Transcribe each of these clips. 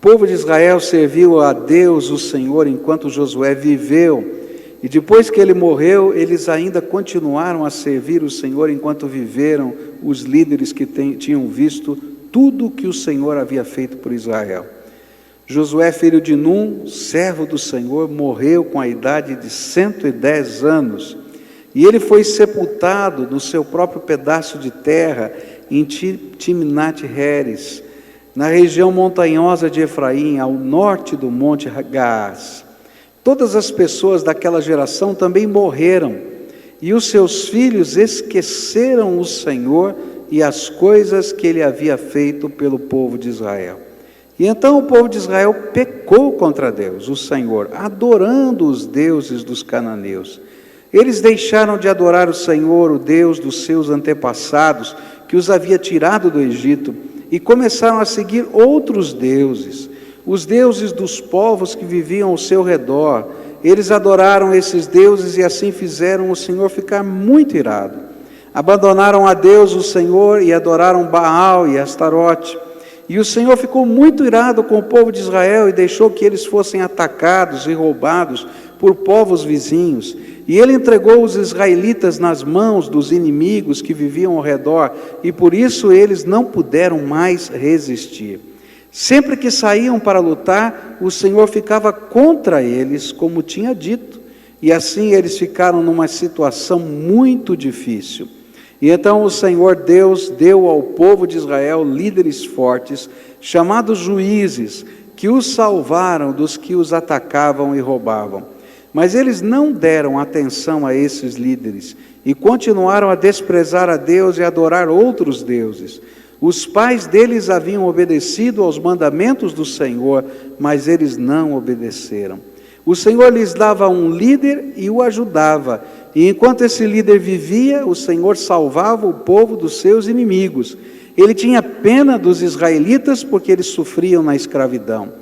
povo de Israel serviu a Deus, o Senhor, enquanto Josué viveu. E depois que ele morreu, eles ainda continuaram a servir o Senhor enquanto viveram os líderes que tinham visto tudo o que o Senhor havia feito por Israel. Josué, filho de Num, servo do Senhor, morreu com a idade de 110 anos. E ele foi sepultado no seu próprio pedaço de terra, em Timnat-Heres, na região montanhosa de Efraim, ao norte do monte Gaás. Todas as pessoas daquela geração também morreram, e os seus filhos esqueceram o Senhor e as coisas que ele havia feito pelo povo de Israel. E então o povo de Israel pecou contra Deus, o Senhor, adorando os deuses dos cananeus. Eles deixaram de adorar o Senhor, o Deus dos seus antepassados, que os havia tirado do Egito, e começaram a seguir outros deuses, os deuses dos povos que viviam ao seu redor. Eles adoraram esses deuses e assim fizeram o Senhor ficar muito irado. Abandonaram a Deus, o Senhor, e adoraram Baal e Astarote. E o Senhor ficou muito irado com o povo de Israel e deixou que eles fossem atacados e roubados por povos vizinhos. E ele entregou os israelitas nas mãos dos inimigos que viviam ao redor, e por isso eles não puderam mais resistir. Sempre que saíam para lutar, o Senhor ficava contra eles, como tinha dito, e assim eles ficaram numa situação muito difícil. E então o Senhor Deus deu ao povo de Israel líderes fortes, chamados juízes, que os salvaram dos que os atacavam e roubavam. Mas eles não deram atenção a esses líderes e continuaram a desprezar a Deus e a adorar outros deuses. Os pais deles haviam obedecido aos mandamentos do Senhor, mas eles não obedeceram. O Senhor lhes dava um líder e o ajudava, e enquanto esse líder vivia, o Senhor salvava o povo dos seus inimigos. Ele tinha pena dos israelitas porque eles sofriam na escravidão.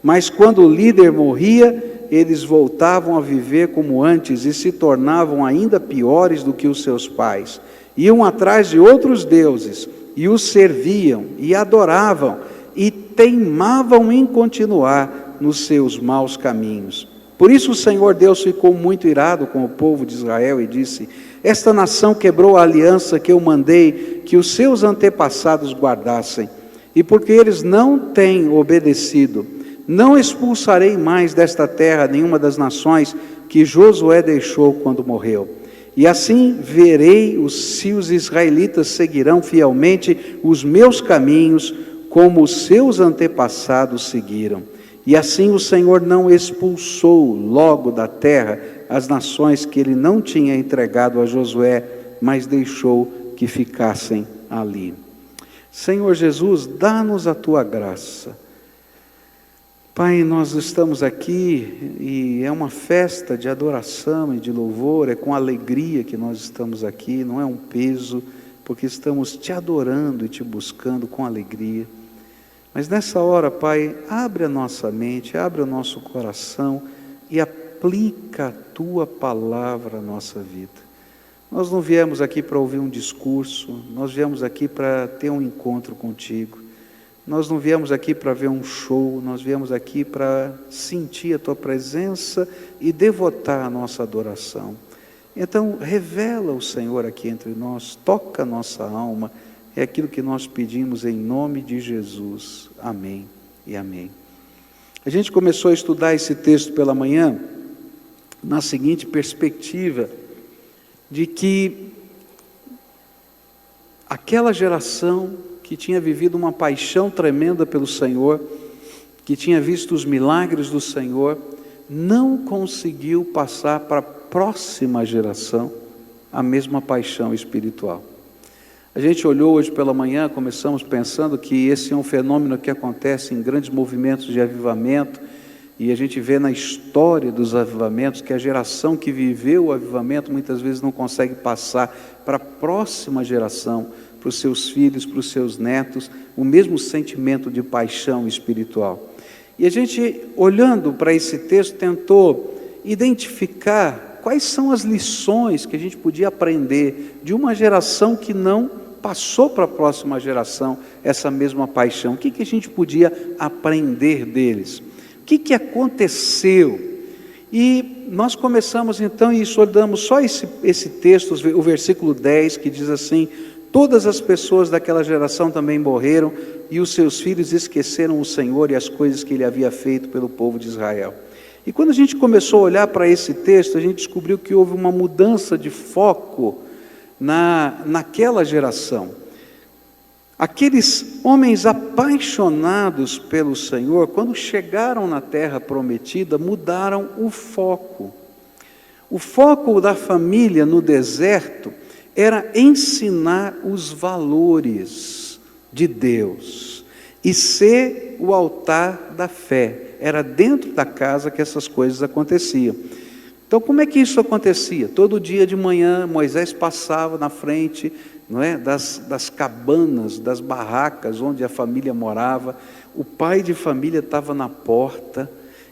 Mas quando o líder morria, eles voltavam a viver como antes e se tornavam ainda piores do que os seus pais. Iam atrás de outros deuses e os serviam e adoravam e teimavam em continuar nos seus maus caminhos. Por isso o Senhor Deus ficou muito irado com o povo de Israel e disse: esta nação quebrou a aliança que eu mandei que os seus antepassados guardassem, e porque eles não têm obedecido, não expulsarei mais desta terra nenhuma das nações que Josué deixou quando morreu. E assim verei se os israelitas seguirão fielmente os meus caminhos, como os seus antepassados seguiram. E assim o Senhor não expulsou logo da terra as nações que ele não tinha entregado a Josué, mas deixou que ficassem ali. Senhor Jesus, dá-nos a tua graça. Pai, nós estamos aqui e é uma festa de adoração e de louvor, é com alegria que nós estamos aqui, não é um peso, porque estamos te adorando e te buscando com alegria. Mas nessa hora, Pai, abre a nossa mente, abre o nosso coração e aplica a tua palavra à nossa vida. Nós não viemos aqui para ouvir um discurso, nós viemos aqui para ter um encontro contigo. Nós não viemos aqui para ver um show, nós viemos aqui para sentir a tua presença e devotar a nossa adoração. Então, revela o Senhor aqui entre nós, toca a nossa alma, é aquilo que nós pedimos em nome de Jesus. Amém e amém. A gente começou a estudar esse texto pela manhã, na seguinte perspectiva, de que aquela geração que tinha vivido uma paixão tremenda pelo Senhor, que tinha visto os milagres do Senhor, não conseguiu passar para a próxima geração a mesma paixão espiritual. A gente olhou hoje pela manhã, começamos pensando que esse é um fenômeno que acontece em grandes movimentos de avivamento, e a gente vê na história dos avivamentos que a geração que viveu o avivamento muitas vezes não consegue passar para a próxima geração, para os seus filhos, para os seus netos, o mesmo sentimento de paixão espiritual. E a gente, olhando para esse texto, tentou identificar quais são as lições que a gente podia aprender de uma geração que não passou para a próxima geração essa mesma paixão. O que a gente podia aprender deles? O que aconteceu? E nós começamos então, e estudamos só esse texto, o versículo 10, que diz assim: todas as pessoas daquela geração também morreram, e os seus filhos esqueceram o Senhor e as coisas que Ele havia feito pelo povo de Israel. E quando a gente começou a olhar para esse texto, a gente descobriu que houve uma mudança de foco naquela geração. Aqueles homens apaixonados pelo Senhor, quando chegaram na terra prometida, mudaram o foco. O foco da família no deserto era ensinar os valores de Deus e ser o altar da fé. Era dentro da casa que essas coisas aconteciam. Então, como é que isso acontecia? Todo dia de manhã, Moisés passava na frente, não é, das cabanas, das barracas onde a família morava. O pai de família estava na porta,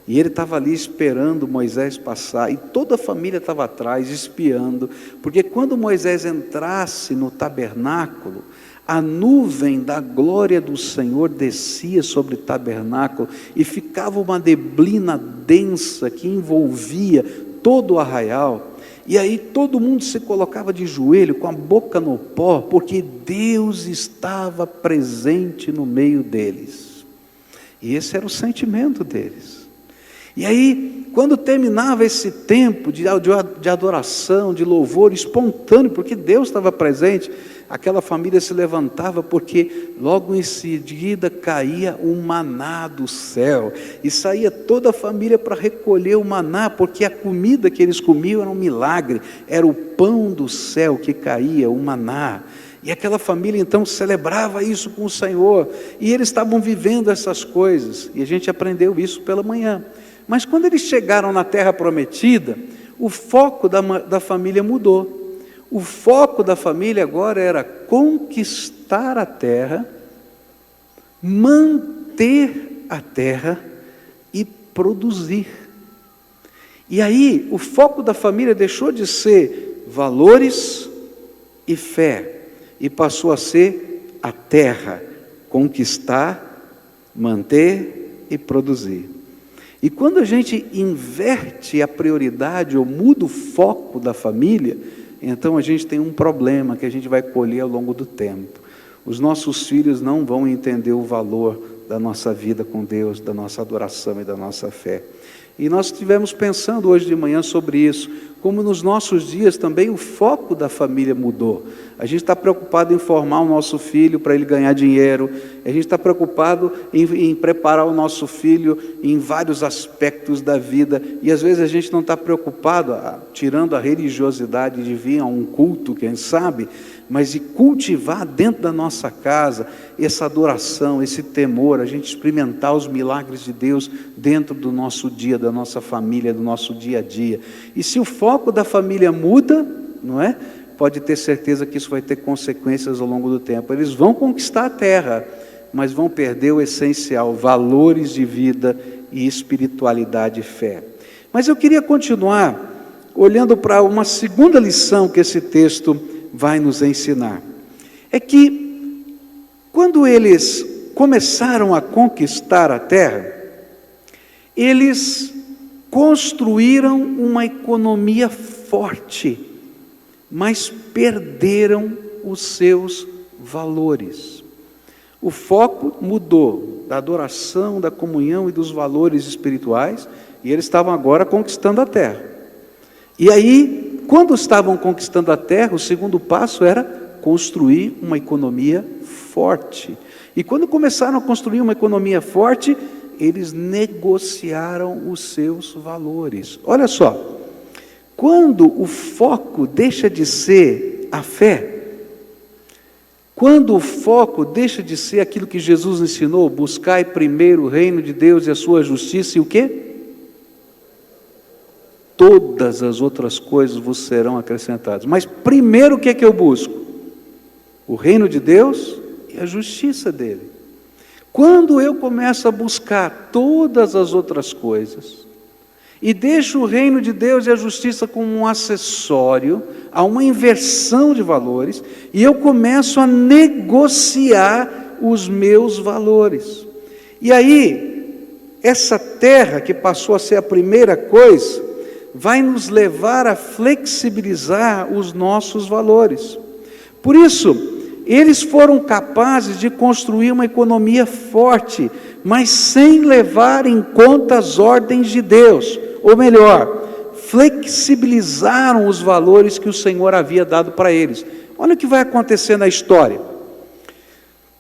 e ele estava ali esperando Moisés passar, e toda a família estava atrás, espiando, porque quando Moisés entrasse no tabernáculo, a nuvem da glória do Senhor descia sobre o tabernáculo, e ficava uma neblina densa que envolvia todo o arraial, e aí todo mundo se colocava de joelho, com a boca no pó, porque Deus estava presente no meio deles, e esse era o sentimento deles. E aí, quando terminava esse tempo de adoração, de louvor espontâneo, porque Deus estava presente, aquela família se levantava, porque logo em seguida caía o maná do céu, e saía toda a família para recolher o maná, porque a comida que eles comiam era um milagre, era o pão do céu que caía, o maná. E aquela família então celebrava isso com o Senhor, e eles estavam vivendo essas coisas, e a gente aprendeu isso pela manhã. Mas quando eles chegaram na terra prometida, o foco da família mudou. O foco da família agora era conquistar a terra, manter a terra e produzir. E aí o foco da família deixou de ser valores e fé, e passou a ser a terra, conquistar, manter e produzir. E quando a gente inverte a prioridade ou muda o foco da família, então a gente tem um problema que a gente vai colher ao longo do tempo. Os nossos filhos não vão entender o valor da nossa vida com Deus, da nossa adoração e da nossa fé. E nós estivemos pensando hoje de manhã sobre isso, como nos nossos dias também o foco da família mudou. A gente está preocupado em formar o nosso filho para ele ganhar dinheiro, a gente está preocupado em preparar o nosso filho em vários aspectos da vida, e às vezes a gente não está preocupado, tirando a religiosidade de vir a um culto, quem sabe, mas de cultivar dentro da nossa casa essa adoração, esse temor, a gente experimentar os milagres de Deus dentro do nosso dia, da nossa família, do nosso dia a dia. E se o foco da família muda, não é? Pode ter certeza que isso vai ter consequências ao longo do tempo. Eles vão conquistar a terra, mas vão perder o essencial, valores de vida e espiritualidade e fé. Mas eu queria continuar olhando para uma segunda lição que esse texto vai nos ensinar. É que quando eles começaram a conquistar a terra, eles construíram uma economia forte, mas perderam os seus valores. O foco mudou da adoração, da comunhão e dos valores espirituais, e eles estavam agora conquistando a terra. E aí, quando estavam conquistando a terra, o segundo passo era construir uma economia forte. E quando começaram a construir uma economia forte, eles negociaram os seus valores. Olha só, quando o foco deixa de ser a fé, quando o foco deixa de ser aquilo que Jesus ensinou, buscai primeiro o reino de Deus e a sua justiça, e o quê? Todas as outras coisas vos serão acrescentadas. Mas primeiro o que é que eu busco? O reino de Deus e a justiça dele. Quando eu começo a buscar todas as outras coisas, e deixo o reino de Deus e a justiça como um acessório a uma inversão de valores, e eu começo a negociar os meus valores. E aí, essa terra que passou a ser a primeira coisa, vai nos levar a flexibilizar os nossos valores. Por isso, eles foram capazes de construir uma economia forte, mas sem levar em conta as ordens de Deus, ou melhor, flexibilizaram os valores que o Senhor havia dado para eles. Olha o que vai acontecer na história.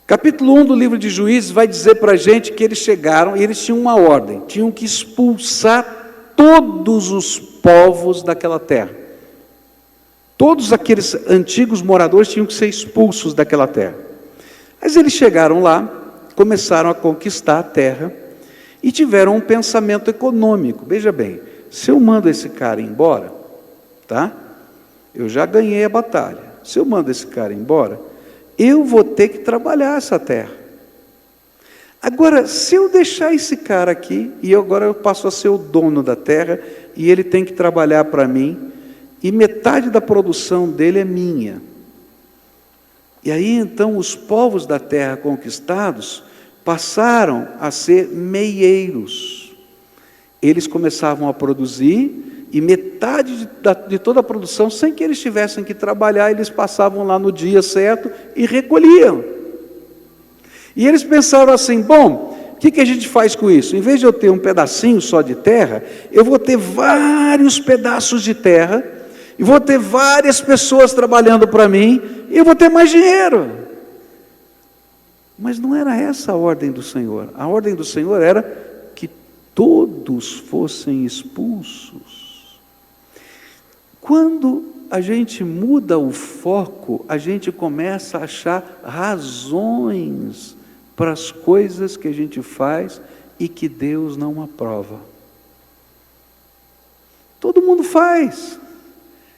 Capítulo 1 do livro de Juízes vai dizer para a gente que eles chegaram e eles tinham uma ordem, tinham que expulsar todos os povos daquela terra. Todos aqueles antigos moradores tinham que ser expulsos daquela terra. Mas eles chegaram lá, começaram a conquistar a terra e tiveram um pensamento econômico. Veja bem, se eu mando esse cara embora, tá? Eu já ganhei a batalha. Se eu mando esse cara embora, eu vou ter que trabalhar essa terra. Agora, se eu deixar esse cara aqui, e agora eu passo a ser o dono da terra, e ele tem que trabalhar para mim, e metade da produção dele é minha. E aí então os povos da terra conquistados passaram a ser meieiros. Eles começavam a produzir, e metade de toda a produção, sem que eles tivessem que trabalhar, eles passavam lá no dia certo e recolhiam. E eles pensaram assim: bom, o que a gente faz com isso? Em vez de eu ter um pedacinho só de terra, eu vou ter vários pedaços de terra, e vou ter várias pessoas trabalhando para mim, e eu vou ter mais dinheiro. Mas não era essa a ordem do Senhor. A ordem do Senhor era que todos fossem expulsos. Quando a gente muda o foco, a gente começa a achar razões para as coisas que a gente faz e que Deus não aprova. Todo mundo faz.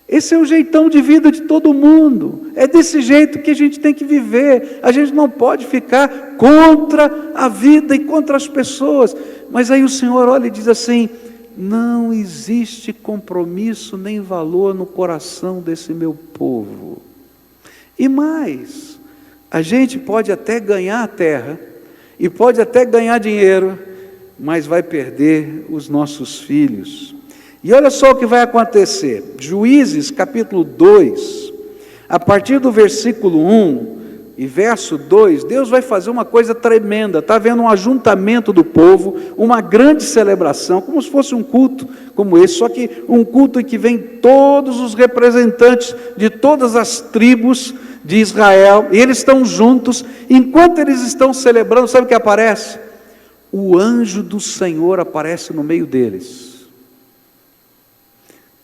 Esse é o jeitão de vida de todo mundo. É desse jeito que a gente tem que viver. A gente não pode ficar contra a vida e contra as pessoas. Mas aí o Senhor olha e diz assim: não existe compromisso nem valor no coração desse meu povo. E mais, a gente pode até ganhar a terra, e pode até ganhar dinheiro, mas vai perder os nossos filhos. E olha só o que vai acontecer. Juízes capítulo 2, a partir do versículo 1 e verso 2, Deus vai fazer uma coisa tremenda. Está havendo um ajuntamento do povo, uma grande celebração, como se fosse um culto como esse, só que um culto em que vem todos os representantes de todas as tribos de Israel, e eles estão juntos. Enquanto eles estão celebrando, sabe o que aparece? O anjo do Senhor aparece no meio deles.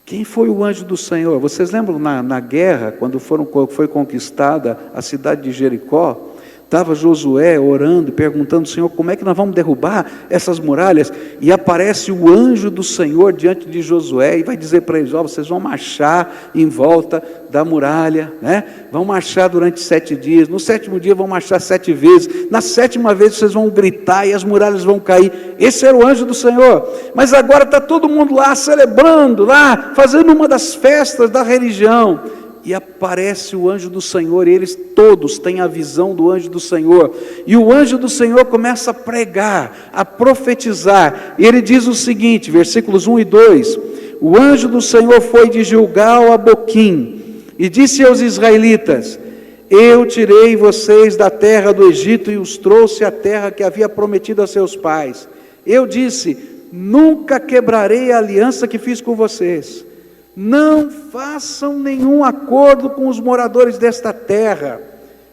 Quem foi o anjo do Senhor? Vocês lembram na guerra, quando foi conquistada a cidade de Jericó? Estava Josué orando, perguntando: Senhor, como é que nós vamos derrubar essas muralhas? E aparece o anjo do Senhor diante de Josué e vai dizer para eles: vocês vão marchar em volta da muralha, né? Vão marchar durante 7 dias, no 7º dia vão marchar 7 vezes, na 7ª vez vocês vão gritar e as muralhas vão cair. Esse era o anjo do Senhor. Mas agora está todo mundo lá celebrando, lá fazendo uma das festas da religião. E aparece o anjo do Senhor, e eles todos têm a visão do anjo do Senhor, e o anjo do Senhor começa a pregar, a profetizar, e ele diz o seguinte, versículos 1 e 2, o anjo do Senhor foi de Gilgal a Boquim, e disse aos israelitas: eu tirei vocês da terra do Egito, e os trouxe à terra que havia prometido a seus pais. Eu disse: nunca quebrarei a aliança que fiz com vocês. Não façam nenhum acordo com os moradores desta terra.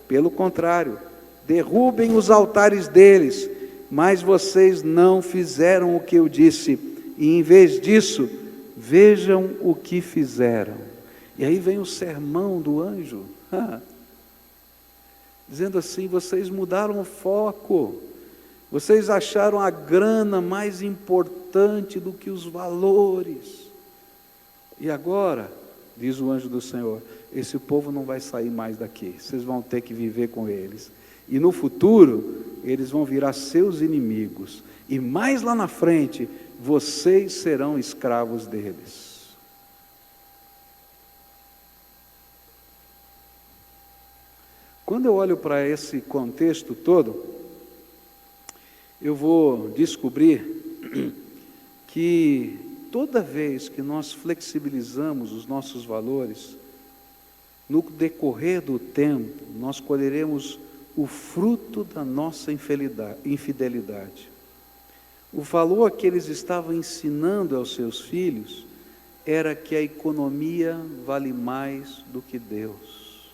Pelo contrário, derrubem os altares deles. Mas vocês não fizeram o que eu disse. E em vez disso, vejam o que fizeram. E aí vem o sermão do anjo. Dizendo assim: vocês mudaram o foco. Vocês acharam a grana mais importante do que os valores. E agora, diz o anjo do Senhor, esse povo não vai sair mais daqui, vocês vão ter que viver com eles, e no futuro, eles vão virar seus inimigos, e mais lá na frente, vocês serão escravos deles. Quando eu olho para esse contexto todo, eu vou descobrir que toda vez que nós flexibilizamos os nossos valores, no decorrer do tempo, nós colheremos o fruto da nossa infidelidade. O valor que eles estavam ensinando aos seus filhos era que a economia vale mais do que Deus.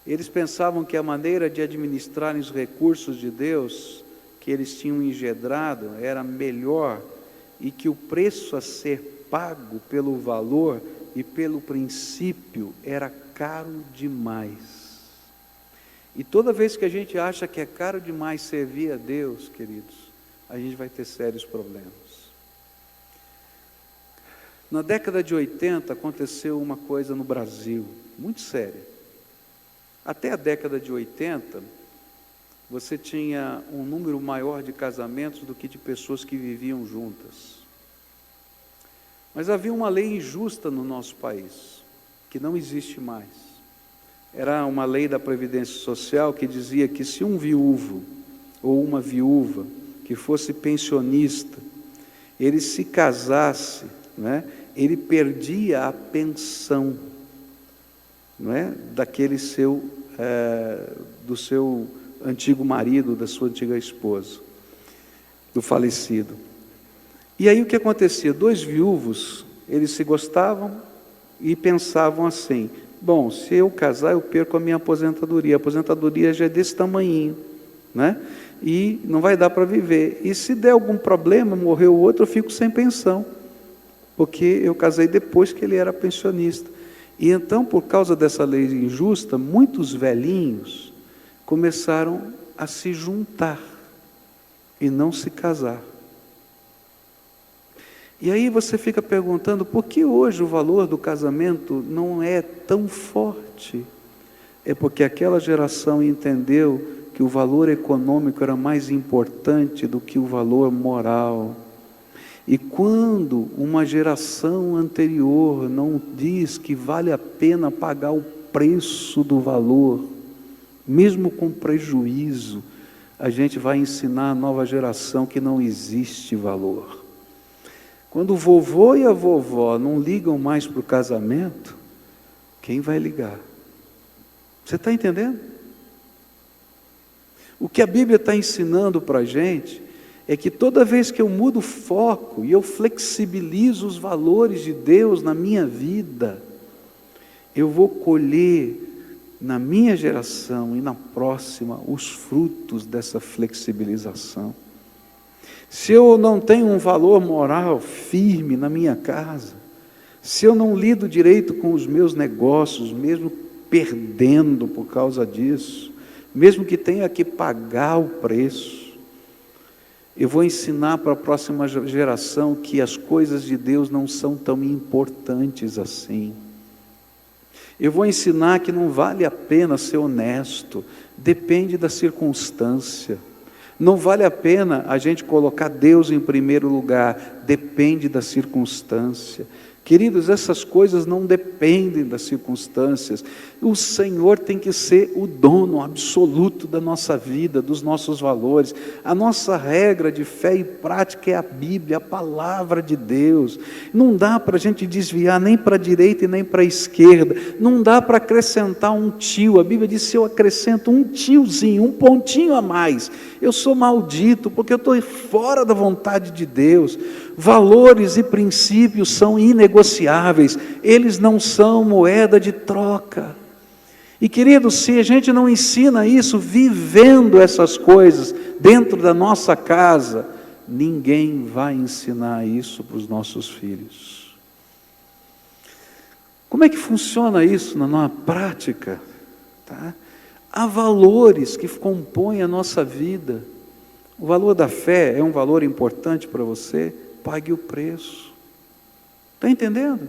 Eles pensavam que a maneira de administrarem os recursos de Deus, que eles tinham engendrado, era melhor, e que o preço a ser pago pelo valor e pelo princípio era caro demais. E toda vez que a gente acha que é caro demais servir a Deus, queridos, a gente vai ter sérios problemas. Na década de 80 aconteceu uma coisa no Brasil, muito séria. Até a década de 80, você tinha um número maior de casamentos do que de pessoas que viviam juntas. Mas havia uma lei injusta no nosso país, que não existe mais. Era uma lei da Previdência Social que dizia que se um viúvo ou uma viúva que fosse pensionista, ele se casasse, né, ele perdia a pensão, não é, daquele do seu antigo marido, da sua antiga esposa, do falecido. E aí o que acontecia? Dois viúvos, eles se gostavam e pensavam assim: bom, se eu casar eu perco a minha aposentadoria, a aposentadoria já é desse tamanhinho, né? E não vai dar para viver, e se der algum problema, morreu o outro, eu fico sem pensão, porque eu casei depois que ele era pensionista. E então, por causa dessa lei injusta, muitos velhinhos começaram a se juntar e não se casar. E aí você fica perguntando, por que hoje o valor do casamento não é tão forte? É porque aquela geração entendeu que o valor econômico era mais importante do que o valor moral. E quando uma geração anterior não diz que vale a pena pagar o preço do valor, mesmo com prejuízo, a gente vai ensinar a nova geração que não existe valor. Quando o vovô e a vovó não ligam mais para o casamento, quem vai ligar? Você está entendendo? O que a Bíblia está ensinando para a gente é que toda vez que eu mudo o foco e eu flexibilizo os valores de Deus na minha vida, eu vou colher na minha geração e na próxima os frutos dessa flexibilização. Se eu não tenho um valor moral firme na minha casa, se eu não lido direito com os meus negócios, mesmo perdendo por causa disso, mesmo que tenha que pagar o preço, eu vou ensinar para a próxima geração que as coisas de Deus não são tão importantes assim. Eu vou ensinar que não vale a pena ser honesto, depende da circunstância. Não vale a pena a gente colocar Deus em primeiro lugar, depende da circunstância. Queridos, essas coisas não dependem das circunstâncias. O Senhor tem que ser o dono absoluto da nossa vida, dos nossos valores. A nossa regra de fé e prática é a Bíblia, a palavra de Deus. Não dá para a gente desviar nem para a direita e nem para a esquerda. Não dá para acrescentar um tio. A Bíblia diz: se eu acrescento um tiozinho, um pontinho a mais, eu sou maldito, porque eu estou fora da vontade de Deus. Valores e princípios são inegociáveis, eles não são moeda de troca. E queridos, se a gente não ensina isso, vivendo essas coisas dentro da nossa casa, ninguém vai ensinar isso para os nossos filhos. Como é que funciona isso na prática? Tá? Há valores que compõem a nossa vida. O valor da fé é um valor importante para você? Pague o preço. Está entendendo?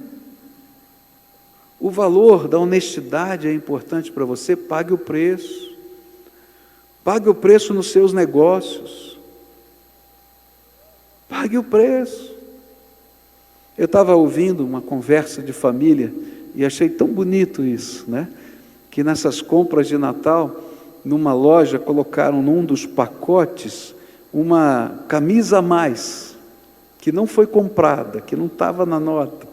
O valor da honestidade é importante para você? Pague o preço. Pague o preço nos seus negócios. Pague o preço. Eu estava ouvindo uma conversa de família e achei tão bonito isso, né? Que nessas compras de Natal, numa loja, colocaram num dos pacotes uma camisa a mais, que não foi comprada, que não estava na nota.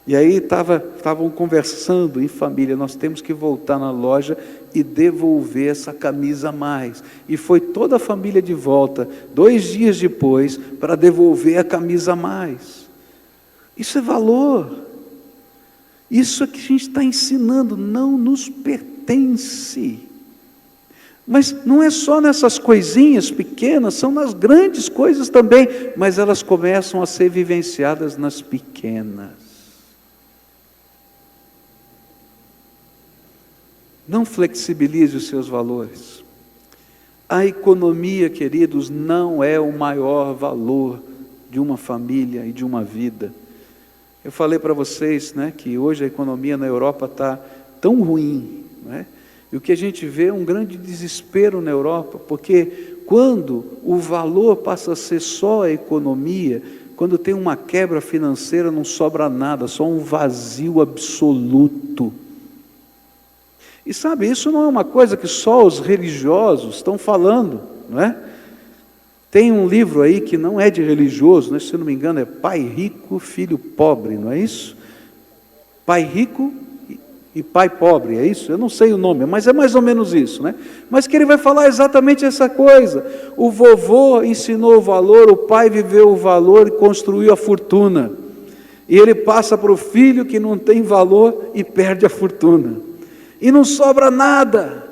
E aí estavam conversando em família, nós temos que voltar na loja e devolver essa camisa a mais. E foi toda a família de volta, 2 dias depois, para devolver a camisa a mais. Isso é valor. Isso é que a gente está ensinando, não nos pertence. Mas não é só nessas coisinhas pequenas, são nas grandes coisas também, mas elas começam a ser vivenciadas nas pequenas. Não flexibilize os seus valores. A economia, queridos, não é o maior valor de uma família e de uma vida. Eu falei para vocês, né, que hoje a economia na Europa está tão ruim, né? E o que a gente vê é um grande desespero na Europa, porque quando o valor passa a ser só a economia, quando tem uma quebra financeira não sobra nada, só um vazio absoluto. E sabe, isso não é uma coisa que só os religiosos estão falando, não é? Tem um livro aí que não é de religioso, né? Se eu não me engano é Pai Rico, Filho Pobre, não é isso? Pai Rico e Pai Pobre, é isso? Eu não sei o nome, mas é mais ou menos isso, né? Mas que ele vai falar exatamente essa coisa. O vovô ensinou o valor, o pai viveu o valor e construiu a fortuna. E ele passa para o filho que não tem valor e perde a fortuna. E não sobra nada.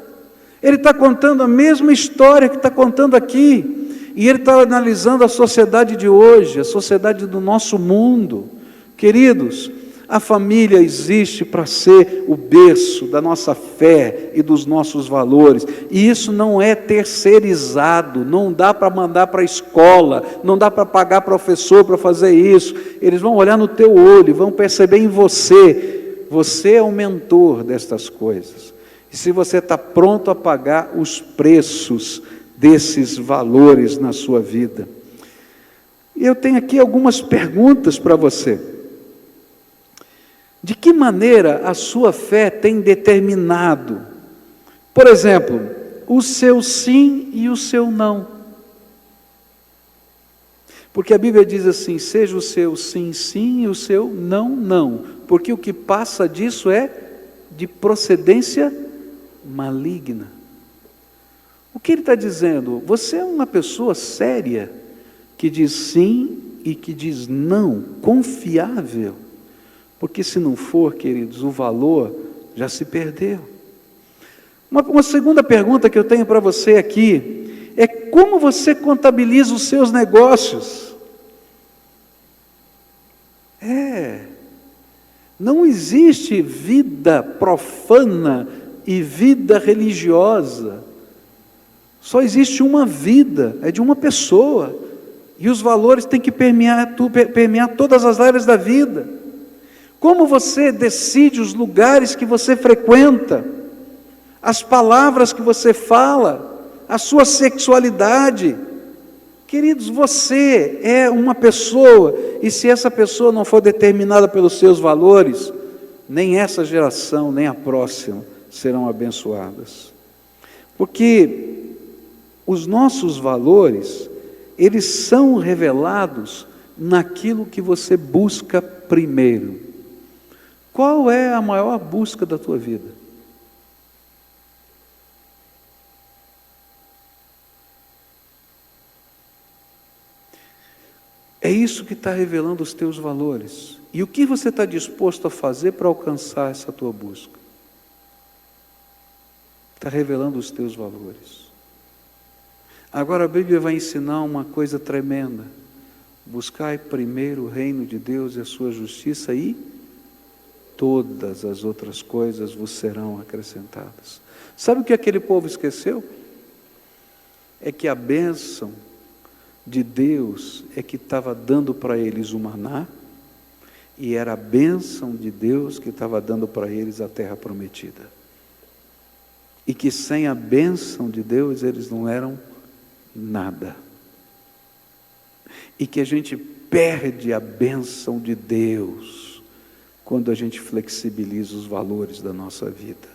Ele está contando a mesma história que está contando aqui. E ele está analisando a sociedade de hoje, a sociedade do nosso mundo. Queridos, a família existe para ser o berço da nossa fé e dos nossos valores. E isso não é terceirizado, não dá para mandar para a escola, não dá para pagar professor para fazer isso. Eles vão olhar no teu olho, vão perceber em você. Você é o mentor destas coisas. E se você está pronto a pagar os preços desses valores na sua vida. E eu tenho aqui algumas perguntas para você. De que maneira a sua fé tem determinado, por exemplo, o seu sim e o seu não? Porque a Bíblia diz assim, seja o seu sim, sim e o seu não, não. Porque o que passa disso é de procedência maligna. O que ele está dizendo? Você é uma pessoa séria, que diz sim e que diz não, confiável. Porque se não for, queridos, o valor já se perdeu. Uma segunda pergunta que eu tenho para você aqui, é como você contabiliza os seus negócios? Não existe vida profana e vida religiosa. Só existe uma vida, é de uma pessoa. E os valores têm que permear todas as áreas da vida. Como você decide os lugares que você frequenta, as palavras que você fala, a sua sexualidade? Queridos, você é uma pessoa, e se essa pessoa não for determinada pelos seus valores, nem essa geração, nem a próxima serão abençoadas. Porque os nossos valores, eles são revelados naquilo que você busca primeiro. Qual é a maior busca da tua vida? É isso que está revelando os teus valores. E o que você está disposto a fazer para alcançar essa tua busca? Está revelando os teus valores. Agora a Bíblia vai ensinar uma coisa tremenda. Buscai primeiro o reino de Deus e a sua justiça, e todas as outras coisas vos serão acrescentadas. Sabe o que aquele povo esqueceu? É que a bênção de Deus é que estava dando para eles o maná, e era a bênção de Deus que estava dando para eles a terra prometida. e que sem a bênção de Deus eles não eram nada. E que a gente perde a bênção de Deus quando a gente flexibiliza os valores da nossa vida.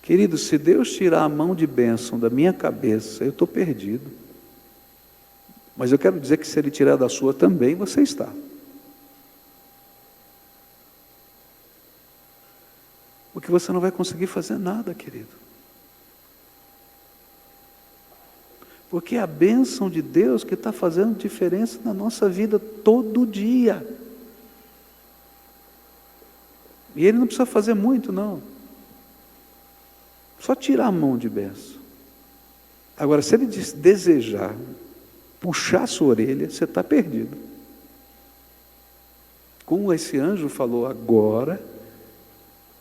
Querido, se Deus tirar a mão de bênção da minha cabeça, eu estou perdido. Mas eu quero dizer que se Ele tirar da sua também, você está. Porque você não vai conseguir fazer nada, querido. Porque é a bênção de Deus que está fazendo diferença na nossa vida todo dia. E Ele não precisa fazer muito, não. Só tirar a mão de bênção. Agora, se Ele desejar puxar a sua orelha, você está perdido. Como esse anjo falou, agora,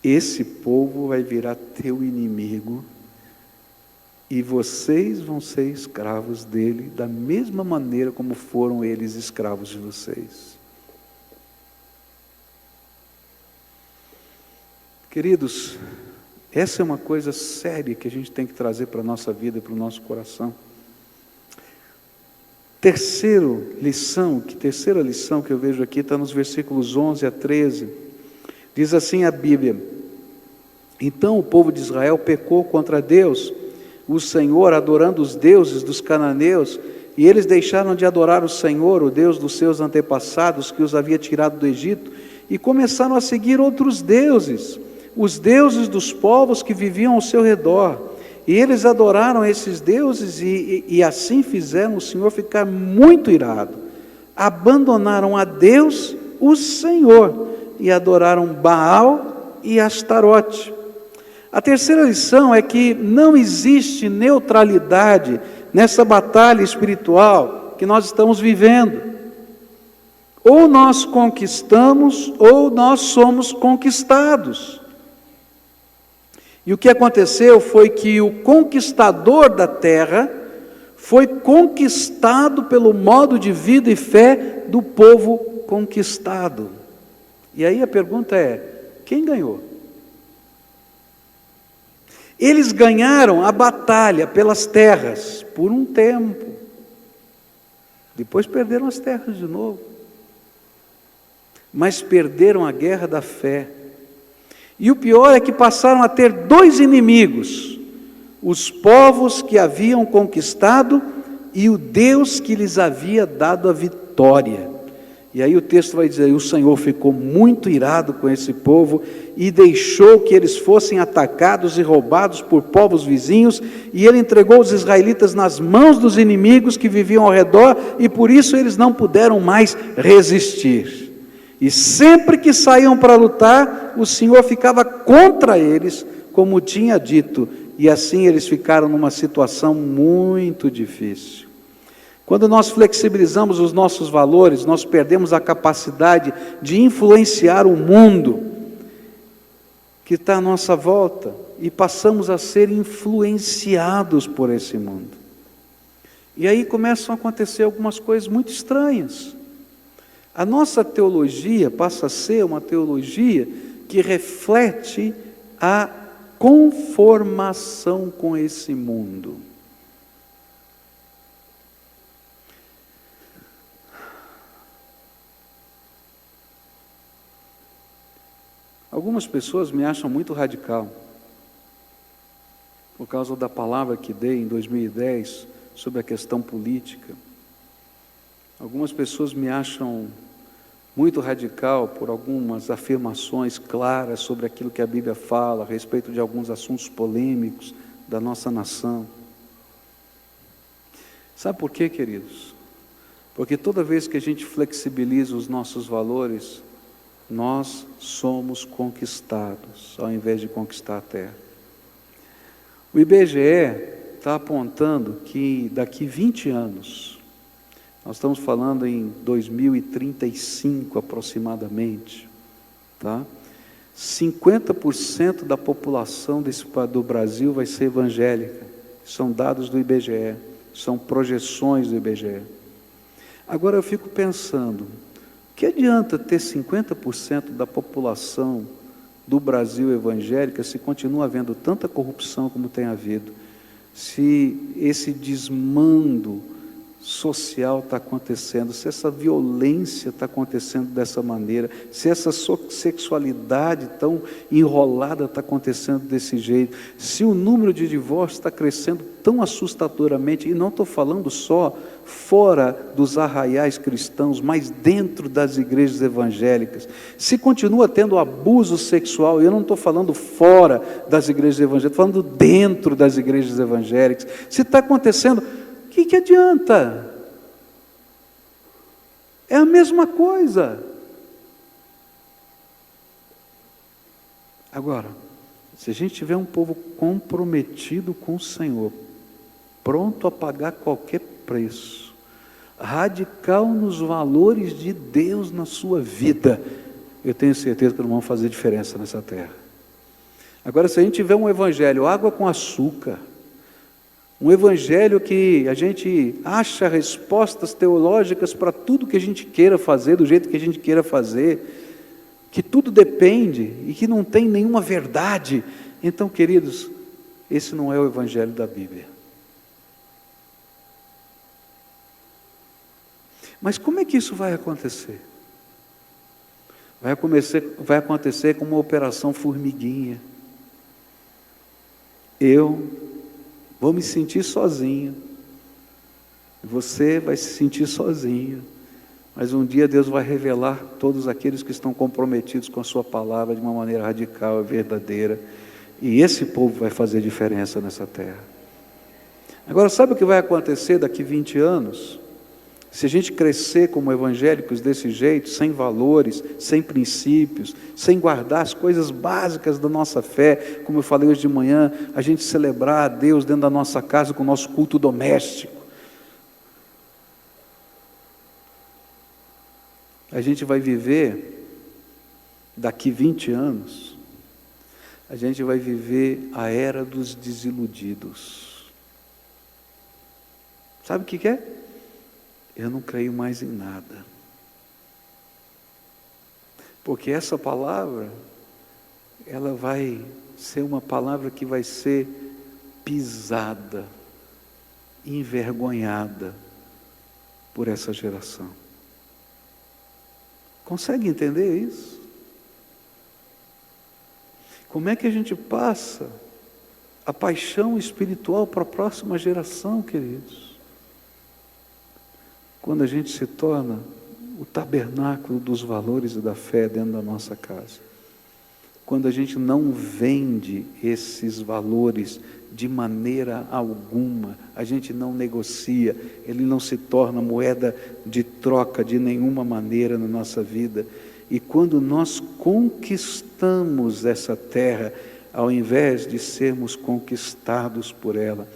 esse povo vai virar teu inimigo, e vocês vão ser escravos dele, da mesma maneira como foram eles escravos de vocês. Queridos, essa é uma coisa séria que a gente tem que trazer para a nossa vida e para o nosso coração. Terceira lição que eu vejo aqui está nos versículos 11 a 13. Diz assim a Bíblia: então o povo de Israel pecou contra Deus, o Senhor, adorando os deuses dos cananeus, e eles deixaram de adorar o Senhor, o Deus dos seus antepassados, que os havia tirado do Egito, e começaram a seguir outros deuses, os deuses dos povos que viviam ao seu redor. E eles adoraram esses deuses e assim fizeram o Senhor ficar muito irado. Abandonaram a Deus, o Senhor, e adoraram Baal e Astarote. A terceira lição é que não existe neutralidade nessa batalha espiritual que nós estamos vivendo. Ou nós conquistamos, ou nós somos conquistados. E o que aconteceu foi que o conquistador da terra foi conquistado pelo modo de vida e fé do povo conquistado. E aí a pergunta é: quem ganhou? Eles ganharam a batalha pelas terras por um tempo. Depois perderam as terras de novo. Mas perderam a guerra da fé. E o pior é que passaram a ter dois inimigos: os povos que haviam conquistado e o Deus que lhes havia dado a vitória. E aí o texto vai dizer: o Senhor ficou muito irado com esse povo e deixou que eles fossem atacados e roubados por povos vizinhos, e Ele entregou os israelitas nas mãos dos inimigos que viviam ao redor, e por isso eles não puderam mais resistir. E sempre que saíam para lutar, o Senhor ficava contra eles, como tinha dito, e assim eles ficaram numa situação muito difícil. Quando nós flexibilizamos os nossos valores, nós perdemos a capacidade de influenciar o mundo que está à nossa volta, e passamos a ser influenciados por esse mundo. E aí começam a acontecer algumas coisas muito estranhas. A nossa teologia passa a ser uma teologia que reflete a conformação com esse mundo. Algumas pessoas me acham muito radical, por causa da palavra que dei em 2010 sobre a questão política. Algumas pessoas me acham muito radical por algumas afirmações claras sobre aquilo que a Bíblia fala a respeito de alguns assuntos polêmicos da nossa nação. Sabe por quê, queridos? Porque toda vez que a gente flexibiliza os nossos valores, nós somos conquistados, ao invés de conquistar a terra. O IBGE está apontando que daqui 20 anos, nós estamos falando em 2035 aproximadamente, tá? 50% da população do Brasil vai ser evangélica. São dados do IBGE, são projeções do IBGE. Agora eu fico pensando, que adianta ter 50% da população do Brasil evangélica, se continua havendo tanta corrupção como tem havido, se esse desmando social está acontecendo, se essa violência está acontecendo dessa maneira, se essa sexualidade tão enrolada está acontecendo desse jeito, se o número de divórcios está crescendo tão assustadoramente, e não estou falando só fora dos arraiais cristãos, mas dentro das igrejas evangélicas, se continua tendo abuso sexual, e eu não estou falando fora das igrejas evangélicas, estou falando dentro das igrejas evangélicas, se está acontecendo, o que adianta? É a mesma coisa. Agora, se a gente tiver um povo comprometido com o Senhor, pronto a pagar qualquer preço, radical nos valores de Deus na sua vida, eu tenho certeza que não vão fazer diferença nessa terra. Agora, se a gente tiver um evangelho, água com açúcar, um evangelho que a gente acha respostas teológicas para tudo que a gente queira fazer, do jeito que a gente queira fazer, que tudo depende e que não tem nenhuma verdade, então, queridos, esse não é o evangelho da Bíblia. Mas como é que isso vai acontecer? Vai acontecer com uma operação formiguinha. Eu vou me sentir sozinho, você vai se sentir sozinho, mas um dia Deus vai revelar todos aqueles que estão comprometidos com a sua palavra de uma maneira radical e verdadeira, e esse povo vai fazer diferença nessa terra. Agora, sabe o que vai acontecer daqui 20 anos? Se a gente crescer como evangélicos desse jeito, sem valores, sem princípios, sem guardar as coisas básicas da nossa fé, como eu falei hoje de manhã, a gente celebrar a Deus dentro da nossa casa com o nosso culto doméstico, a gente vai viver, daqui 20 anos, a gente vai viver a era dos desiludidos. Sabe o que é? Eu não creio mais em nada. Porque essa palavra, ela vai ser uma palavra que vai ser pisada, envergonhada por essa geração. Consegue entender isso? Como é que a gente passa a paixão espiritual para a próxima geração, queridos? Quando a gente se torna o tabernáculo dos valores e da fé dentro da nossa casa. Quando a gente não vende esses valores de maneira alguma, a gente não negocia, ele não se torna moeda de troca de nenhuma maneira na nossa vida. E quando nós conquistamos essa terra, ao invés de sermos conquistados por ela,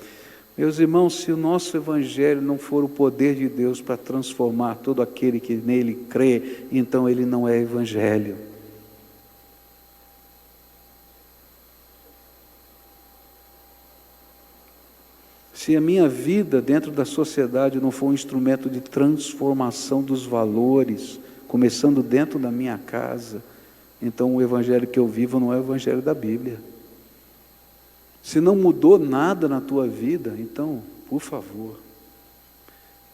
meus irmãos, se o nosso evangelho não for o poder de Deus para transformar todo aquele que nele crê, então ele não é evangelho. Se a minha vida dentro da sociedade não for um instrumento de transformação dos valores, começando dentro da minha casa, então o evangelho que eu vivo não é o evangelho da Bíblia. Se não mudou nada na tua vida, então, por favor.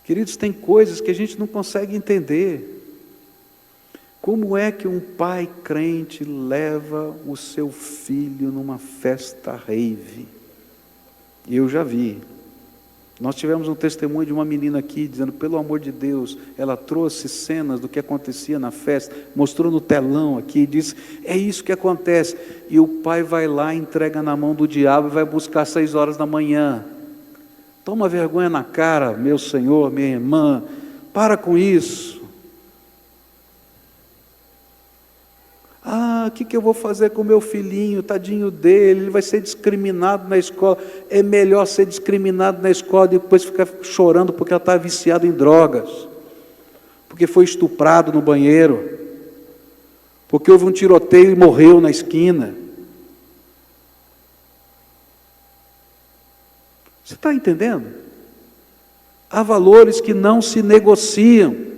Queridos, tem coisas que a gente não consegue entender. Como é que um pai crente leva o seu filho numa festa rave? Eu já vi. Nós tivemos um testemunho de uma menina aqui, dizendo, pelo amor de Deus, ela trouxe cenas do que acontecia na festa, mostrou no telão aqui, e disse, é isso que acontece, e o pai vai lá, entrega na mão do diabo, e vai buscar às 6 horas da manhã, toma vergonha na cara, meu senhor, minha irmã, para com isso. O que eu vou fazer com o meu filhinho, tadinho dele, ele vai ser discriminado na escola. É melhor ser discriminado na escola e depois ficar chorando porque ela está viciada em drogas, porque foi estuprado no banheiro, porque houve um tiroteio e morreu na esquina. Você está entendendo? Há valores que não se negociam.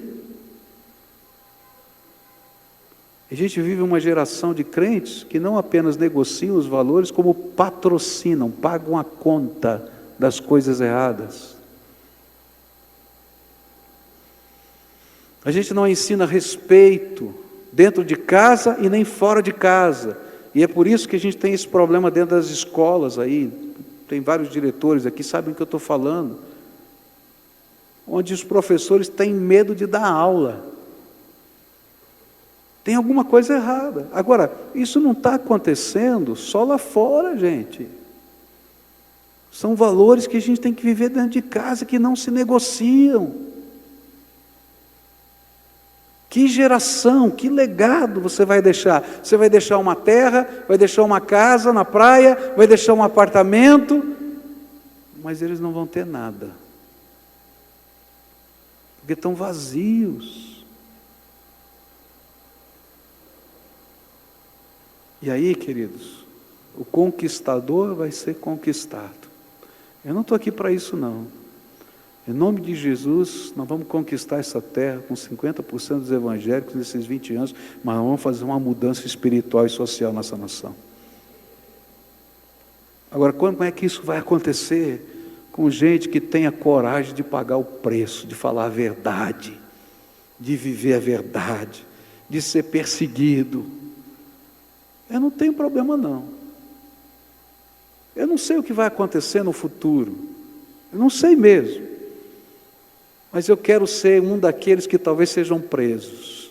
A gente vive uma geração de crentes que não apenas negociam os valores, como patrocinam, pagam a conta das coisas erradas. A gente não ensina respeito dentro de casa e nem fora de casa. E é por isso que a gente tem esse problema dentro das escolas aí. Tem vários diretores aqui, sabem o que eu estou falando. Onde os professores têm medo de dar aula. Tem alguma coisa errada. Agora, isso não está acontecendo só lá fora, gente. São valores que a gente tem que viver dentro de casa, que não se negociam. Que geração, que legado você vai deixar? Você vai deixar uma terra, vai deixar uma casa na praia, vai deixar um apartamento, mas eles não vão ter nada. Porque estão vazios. E aí, queridos, o conquistador vai ser conquistado. Eu não estou aqui para isso, não. Em nome de Jesus, nós vamos conquistar essa terra com 50% dos evangélicos nesses 20 anos, mas vamos fazer uma mudança espiritual e social nessa nação. Agora, como é que isso vai acontecer? Com gente que tenha coragem de pagar o preço, de falar a verdade, de viver a verdade, de ser perseguido. Eu não tenho problema, não. Eu não sei o que vai acontecer no futuro. Eu não sei mesmo. Mas eu quero ser um daqueles que talvez sejam presos,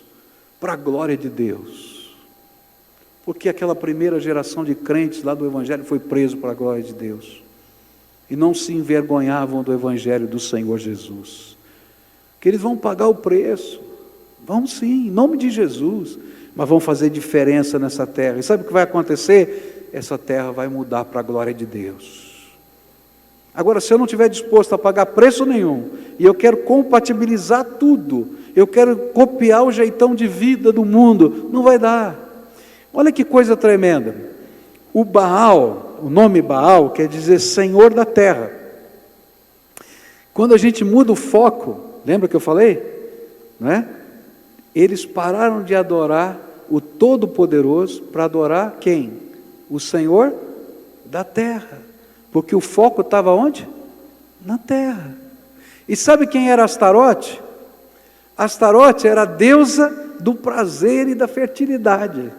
para a glória de Deus. Porque aquela primeira geração de crentes lá do Evangelho foi preso para a glória de Deus. E não se envergonhavam do Evangelho do Senhor Jesus. Que eles vão pagar o preço. Vão sim, em nome de Jesus. Mas vão fazer diferença nessa terra. E sabe o que vai acontecer? Essa terra vai mudar para a glória de Deus. Agora, se eu não estiver disposto a pagar preço nenhum, e eu quero compatibilizar tudo, eu quero copiar o jeitão de vida do mundo, não vai dar. Olha que coisa tremenda. O Baal, o nome Baal, quer dizer Senhor da terra. Quando a gente muda o foco, lembra que eu falei? Não é? Eles pararam de adorar o Todo-Poderoso para adorar quem? O Senhor da terra. Porque o foco estava onde? Na terra. E sabe quem era Astarote? Astarote era a deusa do prazer e da fertilidade.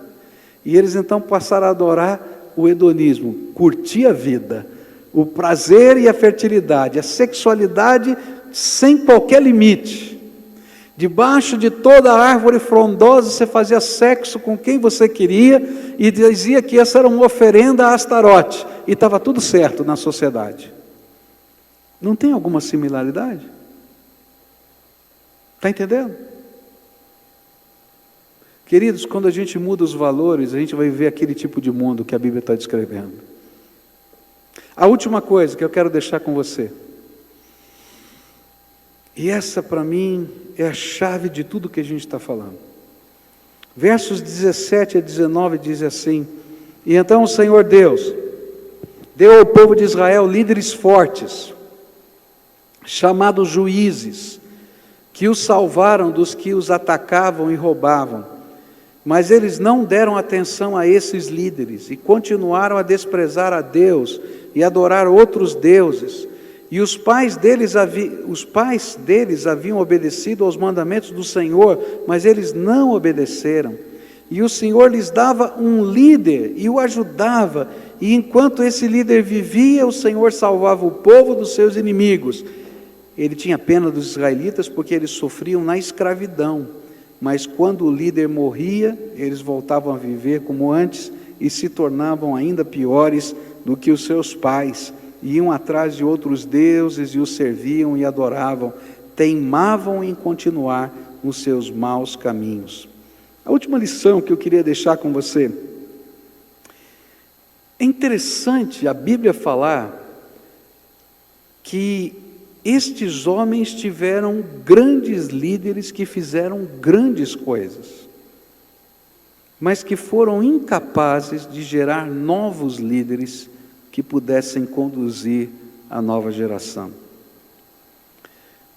E eles então passaram a adorar o hedonismo, curtir a vida, o prazer e a fertilidade, a sexualidade sem qualquer limite. Debaixo de toda a árvore frondosa você fazia sexo com quem você queria e dizia que essa era uma oferenda a Astarote. E estava tudo certo na sociedade. Não tem alguma similaridade? Está entendendo? Queridos, quando a gente muda os valores, a gente vai viver aquele tipo de mundo que a Bíblia está descrevendo. A última coisa que eu quero deixar com você, e essa para mim é a chave de tudo que a gente está falando. Versos 17 a 19 diz assim: E então o Senhor Deus deu ao povo de Israel líderes fortes, chamados juízes, que os salvaram dos que os atacavam e roubavam. Mas eles não deram atenção a esses líderes e continuaram a desprezar a Deus e adorar outros deuses. E os pais deles haviam obedecido aos mandamentos do Senhor, mas eles não obedeceram. E o Senhor lhes dava um líder e o ajudava. E enquanto esse líder vivia, o Senhor salvava o povo dos seus inimigos. Ele tinha pena dos israelitas porque eles sofriam na escravidão. Mas quando o líder morria, eles voltavam a viver como antes e se tornavam ainda piores do que os seus pais. Iam atrás de outros deuses e os serviam e adoravam. Teimavam em continuar nos seus maus caminhos. A última lição que eu queria deixar com você. É interessante a Bíblia falar que estes homens tiveram grandes líderes que fizeram grandes coisas, mas que foram incapazes de gerar novos líderes que pudessem conduzir a nova geração.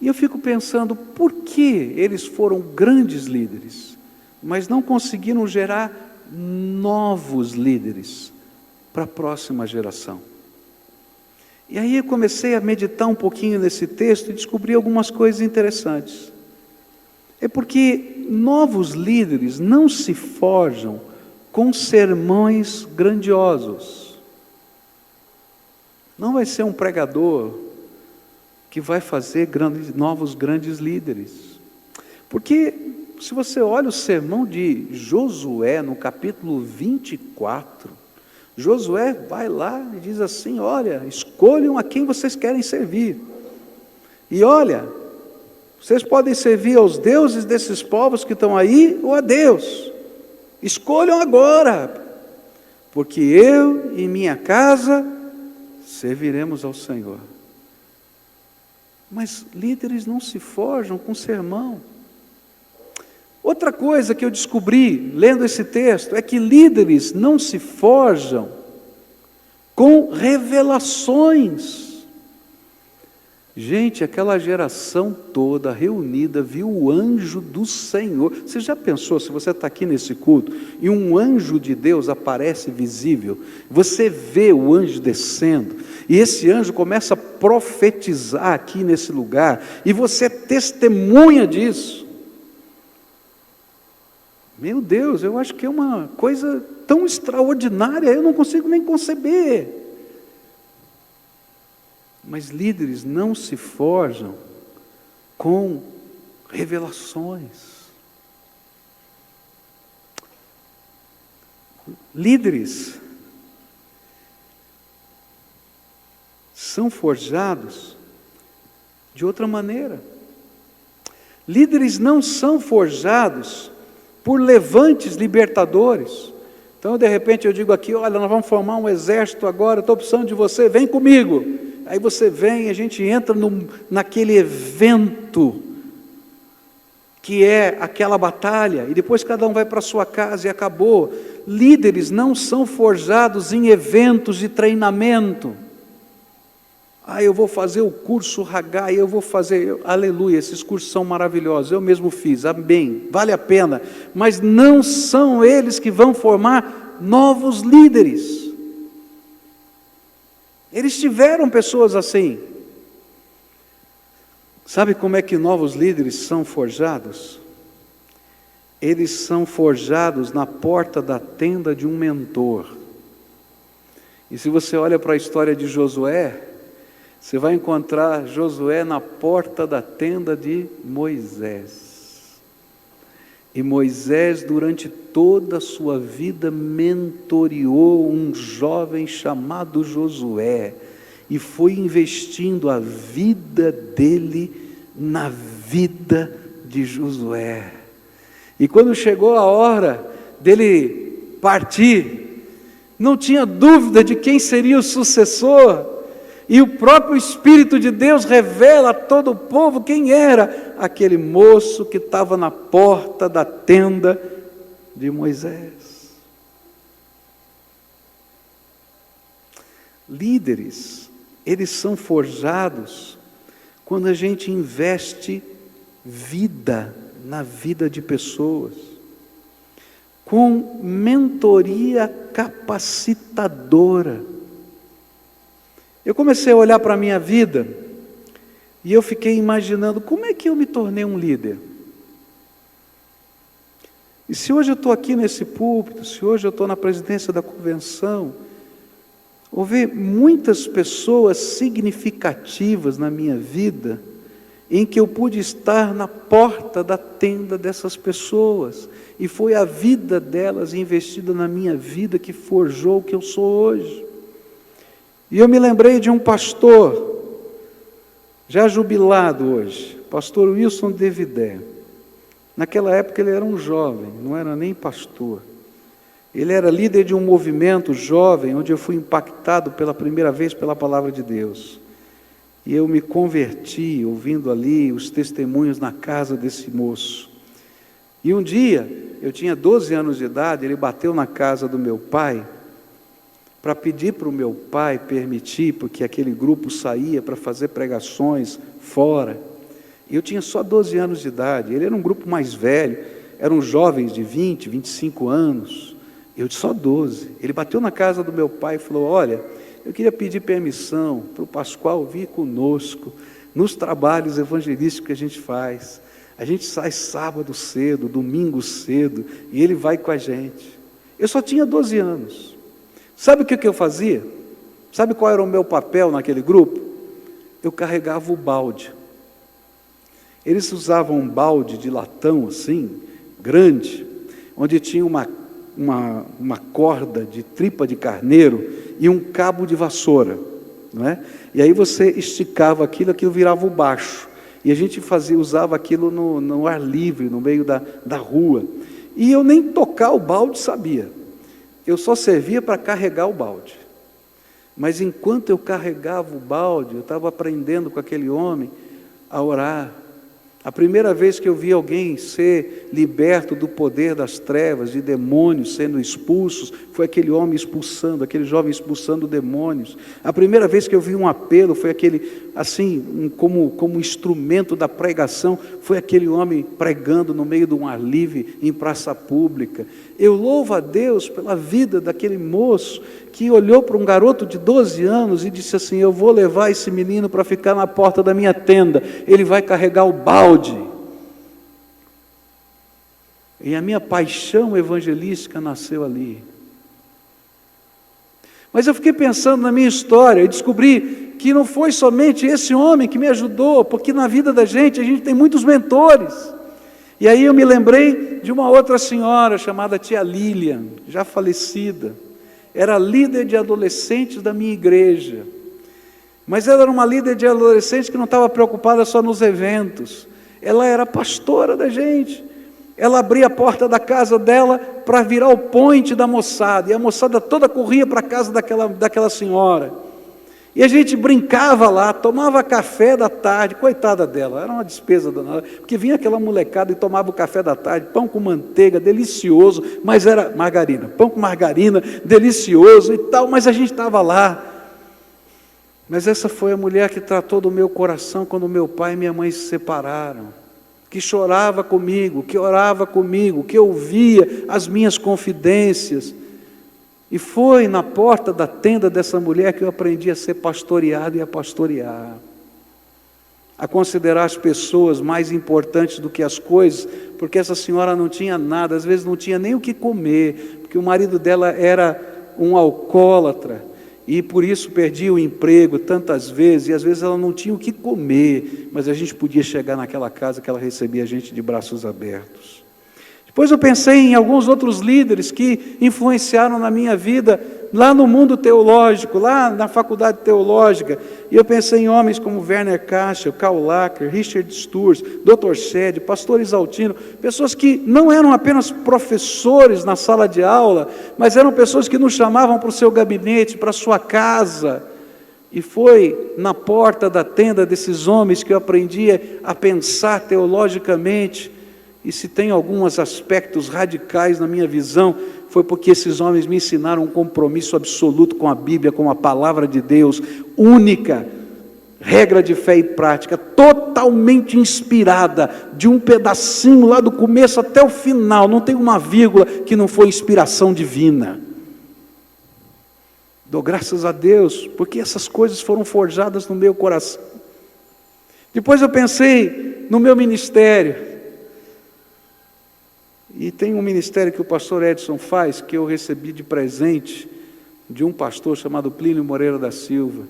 E eu fico pensando, por que eles foram grandes líderes, mas não conseguiram gerar novos líderes para a próxima geração. E aí eu comecei a meditar um pouquinho nesse texto e descobri algumas coisas interessantes. É porque novos líderes não se forjam com sermões grandiosos. Não vai ser um pregador que vai fazer novos grandes líderes. Porque se você olha o sermão de Josué, no capítulo 24, Josué vai lá e diz assim: olha, escolham a quem vocês querem servir. E olha, vocês podem servir aos deuses desses povos que estão aí ou a Deus. Escolham agora, porque eu e minha casa serviremos ao Senhor. Mas líderes não se forjam com sermão. Outra coisa que eu descobri lendo esse texto é que líderes não se forjam com revelações. Gente, aquela geração toda reunida viu o anjo do Senhor. Você já pensou, se você está aqui nesse culto e um anjo de Deus aparece visível, você vê o anjo descendo e esse anjo começa a profetizar aqui nesse lugar e você é testemunha disso. Meu Deus, eu acho que é uma coisa tão extraordinária, eu não consigo nem conceber. Mas líderes não se forjam com revelações. Líderes são forjados de outra maneira. Líderes não são forjados por levantes libertadores. Então, de repente, eu digo aqui: olha, nós vamos formar um exército agora, estou precisando de você, vem comigo. Aí você vem, a gente entra naquele evento, que é aquela batalha, e depois cada um vai para a sua casa e acabou. Líderes não são forjados em eventos de treinamento. Eu vou fazer o curso Haggai, eu vou fazer, aleluia, esses cursos são maravilhosos, eu mesmo fiz, amém, vale a pena, mas não são eles que vão formar novos líderes. Eles tiveram pessoas assim. Sabe como é que novos líderes são forjados? Eles são forjados na porta da tenda de um mentor. E se você olha para a história de Josué, você vai encontrar Josué na porta da tenda de Moisés. E Moisés, durante toda a sua vida, mentoreou um jovem chamado Josué, e foi investindo a vida dele na vida de Josué. E quando chegou a hora dele partir, não tinha dúvida de quem seria o sucessor. E o próprio Espírito de Deus revela a todo o povo quem era aquele moço que estava na porta da tenda de Moisés. Líderes, eles são forjados quando a gente investe vida na vida de pessoas, com mentoria capacitadora. Eu comecei a olhar para a minha vida e eu fiquei imaginando como é que eu me tornei um líder. E se hoje eu estou aqui nesse púlpito, se hoje eu estou na presidência da convenção, houve muitas pessoas significativas na minha vida em que eu pude estar na porta da tenda dessas pessoas, e foi a vida delas investida na minha vida que forjou o que eu sou hoje. E eu me lembrei de um pastor, já jubilado hoje, pastor Wilson Devidé. Naquela época ele era um jovem, não era nem pastor. Ele era líder de um movimento jovem, onde eu fui impactado pela primeira vez pela palavra de Deus. E eu me converti, ouvindo ali os testemunhos na casa desse moço. E um dia, eu tinha 12 anos de idade, ele bateu na casa do meu pai, para pedir para o meu pai permitir, porque aquele grupo saía para fazer pregações fora. Eu tinha só 12 anos de idade, ele era um grupo mais velho, eram jovens de 20, 25 anos, eu de só 12. Ele bateu na casa do meu pai e falou: olha, eu queria pedir permissão para o Pascoal vir conosco nos trabalhos evangelísticos que a gente faz. A gente sai sábado cedo, domingo cedo, e ele vai com a gente. Eu só tinha 12 anos. Sabe o que eu fazia? Sabe qual era o meu papel naquele grupo? Eu carregava o balde. Eles usavam um balde de latão assim, grande, onde tinha uma corda de tripa de carneiro e um cabo de vassoura, não é? E aí você esticava aquilo virava o baixo. E a gente usava aquilo no ar livre, no meio da rua. E eu nem tocar o balde sabia. Eu só servia para carregar o balde. Mas enquanto eu carregava o balde, eu estava aprendendo com aquele homem a orar. A primeira vez que eu vi alguém ser liberto do poder das trevas, de demônios sendo expulsos, foi aquele homem expulsando, aquele jovem expulsando demônios. A primeira vez que eu vi um apelo, foi aquele, assim, como instrumento da pregação, foi aquele homem pregando no meio de um ar livre, em praça pública. Eu louvo a Deus pela vida daquele moço, que olhou para um garoto de 12 anos e disse assim: eu vou levar esse menino para ficar na porta da minha tenda, ele vai carregar o balde. E a minha paixão evangelística nasceu ali. Mas eu fiquei pensando na minha história e descobri que não foi somente esse homem que me ajudou, porque na vida da gente a gente tem muitos mentores. E aí eu me lembrei de uma outra senhora chamada tia Lilian, já falecida. Era líder de adolescentes da minha igreja. Mas ela era uma líder de adolescentes que não estava preocupada só nos eventos. Ela era pastora da gente. Ela abria a porta da casa dela para virar o point da moçada. E a moçada toda corria para a casa daquela senhora. E a gente brincava lá, tomava café da tarde. Coitada dela, era uma despesa danada. Porque vinha aquela molecada e tomava o café da tarde, pão com manteiga, delicioso, mas era margarina, pão com margarina, delicioso e tal, mas a gente estava lá. Mas essa foi a mulher que tratou do meu coração quando meu pai e minha mãe se separaram, que chorava comigo, que orava comigo, que ouvia as minhas confidências. E foi na porta da tenda dessa mulher que eu aprendi a ser pastoreado e a pastorear, a considerar as pessoas mais importantes do que as coisas, porque essa senhora não tinha nada, às vezes não tinha nem o que comer, porque o marido dela era um alcoólatra, e por isso perdia o emprego tantas vezes, e às vezes ela não tinha o que comer, mas a gente podia chegar naquela casa que ela recebia a gente de braços abertos. Depois eu pensei em alguns outros líderes que influenciaram na minha vida, lá no mundo teológico, lá na faculdade teológica, e eu pensei em homens como Werner Kachel, Karl Lacker, Richard Sturz, Dr. Shedd, pastor Isaltino, pessoas que não eram apenas professores na sala de aula, mas eram pessoas que nos chamavam para o seu gabinete, para a sua casa, e foi na porta da tenda desses homens que eu aprendi a pensar teologicamente. E se tem alguns aspectos radicais na minha visão, foi porque esses homens me ensinaram um compromisso absoluto com a Bíblia, com a palavra de Deus, única, regra de fé e prática, totalmente inspirada, de um pedacinho lá do começo até o final, não tem uma vírgula que não foi inspiração divina. Dou graças a Deus, porque essas coisas foram forjadas no meu coração. Depois eu pensei no meu ministério. E tem um ministério que o pastor Edson faz, que eu recebi de presente de um pastor chamado Plínio Moreira da Silva,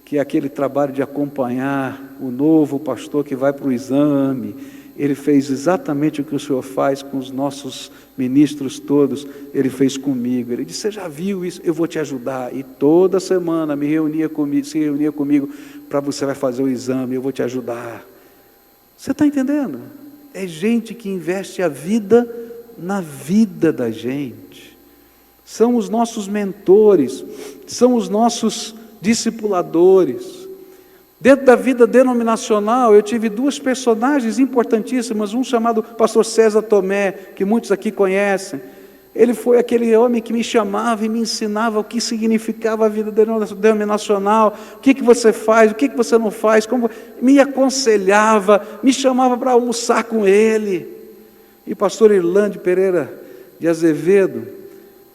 que é aquele trabalho de acompanhar o novo pastor que vai para o exame. Ele fez exatamente o que o senhor faz com os nossos ministros todos, ele fez comigo. Ele disse: você já viu isso? Eu vou te ajudar. E toda semana se reunia comigo para você vai fazer o exame, eu vou te ajudar. Você está entendendo? É gente que investe a vida na vida da gente. São os nossos mentores, são os nossos discipuladores. Dentro da vida denominacional, eu tive duas personagens importantíssimas, um chamado pastor César Tomé, que muitos aqui conhecem. Ele foi aquele homem que me chamava e me ensinava o que significava a vida denominacional, o que você faz, o que você não faz, como me aconselhava, me chamava para almoçar com ele. E pastor Irlande Pereira de Azevedo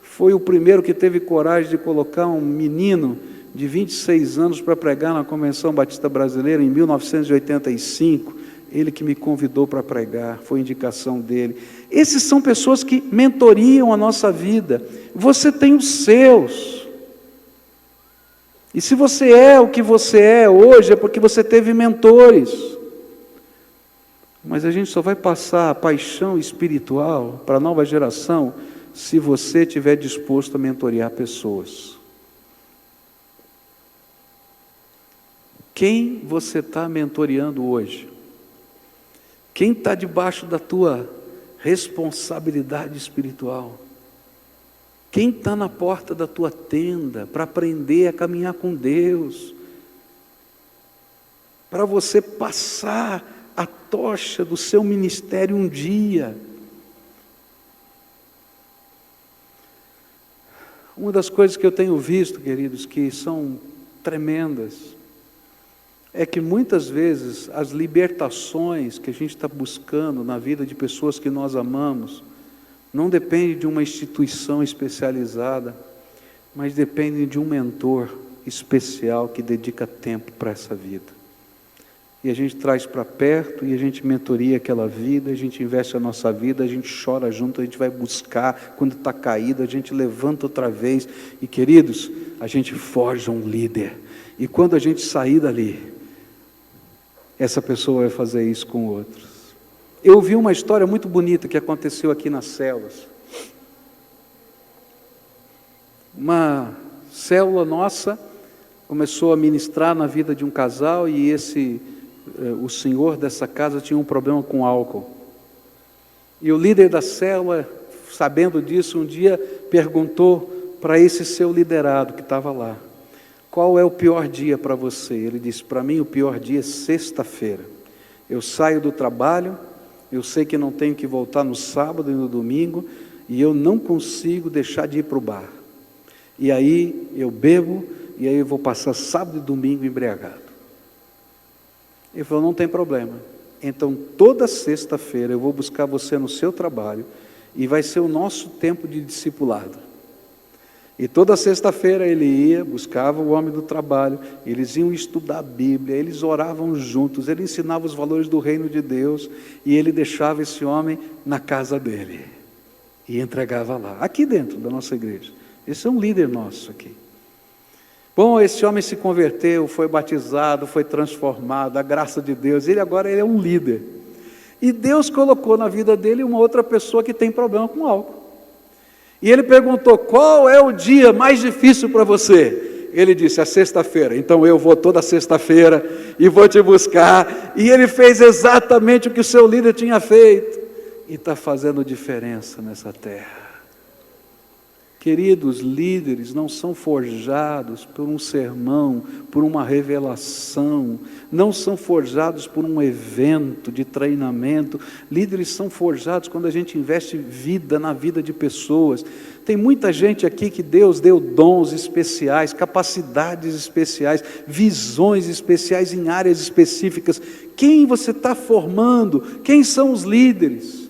foi o primeiro que teve coragem de colocar um menino de 26 anos para pregar na Convenção Batista Brasileira em 1985, ele que me convidou para pregar, foi indicação dele. Esses são pessoas que mentoriam a nossa vida. Você tem os seus. E se você é o que você é hoje, é porque você teve mentores. Mas a gente só vai passar a paixão espiritual para a nova geração se você estiver disposto a mentorear pessoas. Quem você está mentoreando hoje? Quem está debaixo da tua responsabilidade espiritual? Quem está na porta da tua tenda para aprender a caminhar com Deus? Para você passar a tocha do seu ministério um dia. Uma das coisas que eu tenho visto, queridos, que são tremendas, é que muitas vezes as libertações que a gente está buscando na vida de pessoas que nós amamos, não dependem de uma instituição especializada, mas dependem de um mentor especial que dedica tempo para essa vida. E a gente traz para perto, e a gente mentoria aquela vida, a gente investe a nossa vida, a gente chora junto, a gente vai buscar, quando está caído, a gente levanta outra vez, e queridos, a gente forja um líder, e quando a gente sair dali, essa pessoa vai fazer isso com outros. Eu ouvi uma história muito bonita que aconteceu aqui nas células. Uma célula nossa começou a ministrar na vida de um casal e o senhor dessa casa tinha um problema com álcool. E o líder da célula, sabendo disso, um dia perguntou para esse seu liderado que estava lá: qual é o pior dia para você? Ele disse: para mim o pior dia é sexta-feira. Eu saio do trabalho, eu sei que não tenho que voltar no sábado e no domingo, e eu não consigo deixar de ir para o bar. E aí eu bebo, e aí eu vou passar sábado e domingo embriagado. Ele falou: não tem problema. Então toda sexta-feira eu vou buscar você no seu trabalho, e vai ser o nosso tempo de discipulado. E toda sexta-feira ele ia, buscava o homem do trabalho, eles iam estudar a Bíblia, eles oravam juntos, ele ensinava os valores do reino de Deus, e ele deixava esse homem na casa dele, e entregava lá, aqui dentro da nossa igreja. Esse é um líder nosso aqui. Bom, esse homem se converteu, foi batizado, foi transformado, a graça de Deus, ele é um líder. E Deus colocou na vida dele uma outra pessoa que tem problema com álcool. E ele perguntou: qual é o dia mais difícil para você? Ele disse: a sexta-feira. Então eu vou toda sexta-feira e vou te buscar. E ele fez exatamente o que o seu líder tinha feito, e está fazendo diferença nessa terra. Queridos, líderes não são forjados por um sermão, por uma revelação, não são forjados por um evento de treinamento. Líderes são forjados quando a gente investe vida na vida de pessoas. Tem muita gente aqui que Deus deu dons especiais, capacidades especiais, visões especiais em áreas específicas. Quem você está formando? Quem são os líderes?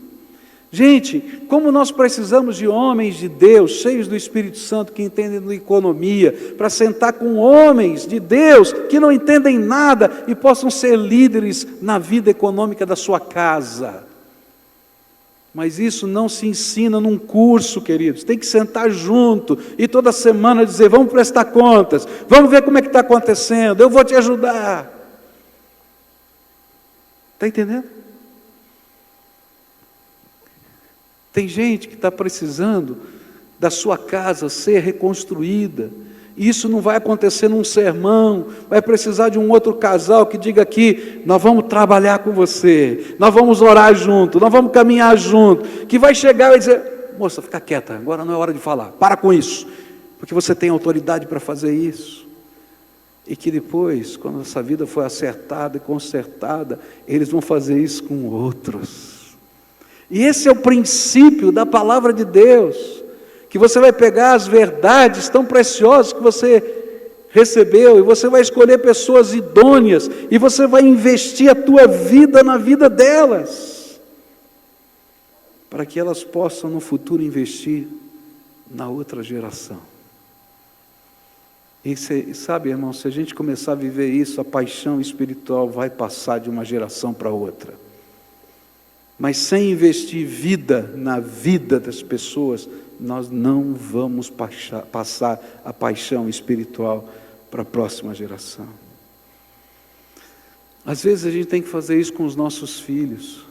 Gente, como nós precisamos de homens de Deus, cheios do Espírito Santo, que entendem de economia, para sentar com homens de Deus, que não entendem nada, e possam ser líderes na vida econômica da sua casa. Mas isso não se ensina num curso, queridos, tem que sentar junto, e toda semana dizer: vamos prestar contas, vamos ver como é que está acontecendo, eu vou te ajudar. Está entendendo? Tem gente que está precisando da sua casa ser reconstruída, e isso não vai acontecer num sermão, vai precisar de um outro casal que diga aqui: nós vamos trabalhar com você, nós vamos orar junto, nós vamos caminhar junto, que vai chegar e dizer: moça, fica quieta, agora não é hora de falar, para com isso, porque você tem autoridade para fazer isso. E que depois, quando essa vida for acertada e consertada, eles vão fazer isso com outros. E esse é o princípio da palavra de Deus, que você vai pegar as verdades tão preciosas que você recebeu, e você vai escolher pessoas idôneas, e você vai investir a tua vida na vida delas. para que elas possam no futuro investir na outra geração. E sabe, irmão, se a gente começar a viver isso, a paixão espiritual vai passar de uma geração para outra. Mas sem investir vida na vida das pessoas, nós não vamos passar a paixão espiritual para a próxima geração. Às vezes a gente tem que fazer isso com os nossos filhos.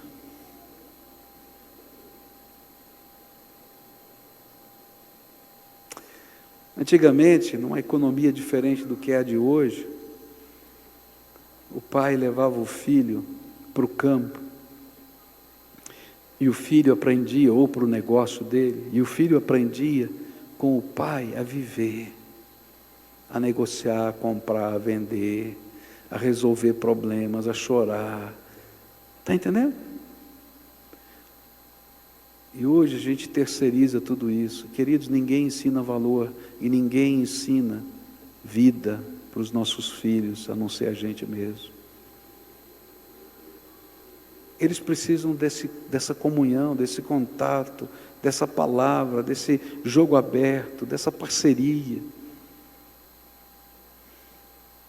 Antigamente, numa economia diferente do que é a de hoje, o pai levava o filho para o campo, e o filho aprendia, ou para o negócio dele, e o filho aprendia com o pai a viver, a negociar, a comprar, a vender, a resolver problemas, a chorar. Está entendendo? E hoje a gente terceiriza tudo isso. Queridos, ninguém ensina valor e ninguém ensina vida para os nossos filhos, a não ser a gente mesmo. Eles precisam dessa comunhão, desse contato, dessa palavra, desse jogo aberto, dessa parceria.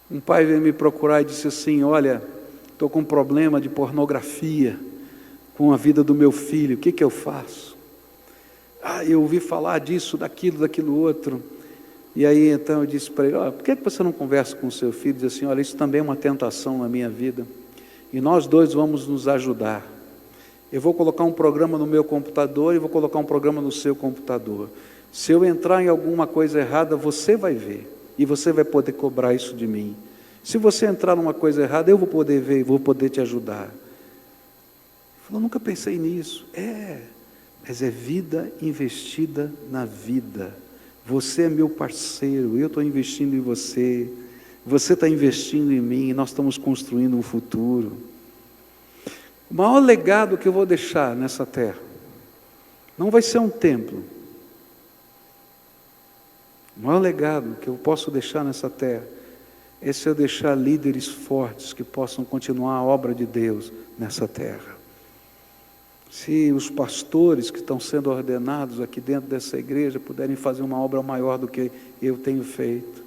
Um pai veio me procurar e disse assim: olha, estou com um problema de pornografia com a vida do meu filho, o que eu faço? Eu ouvi falar disso, daquilo outro. E aí então eu disse para ele: por que você não conversa com o seu filho e diz assim: olha, isso também é uma tentação na minha vida, e nós dois vamos nos ajudar. Eu vou colocar um programa no meu computador e vou colocar um programa no seu computador. Se eu entrar em alguma coisa errada, você vai ver, e você vai poder cobrar isso de mim. Se você entrar numa coisa errada, eu vou poder ver e vou poder te ajudar. Eu nunca pensei nisso. Mas é vida investida na vida. Você é meu parceiro, eu estou investindo em você, você está investindo em mim, e nós estamos construindo um futuro. O maior legado que eu vou deixar nessa terra não vai ser um templo. O maior legado que eu posso deixar nessa terra é se eu deixar líderes fortes que possam continuar a obra de Deus nessa terra. Se os pastores que estão sendo ordenados aqui dentro dessa igreja puderem fazer uma obra maior do que eu tenho feito.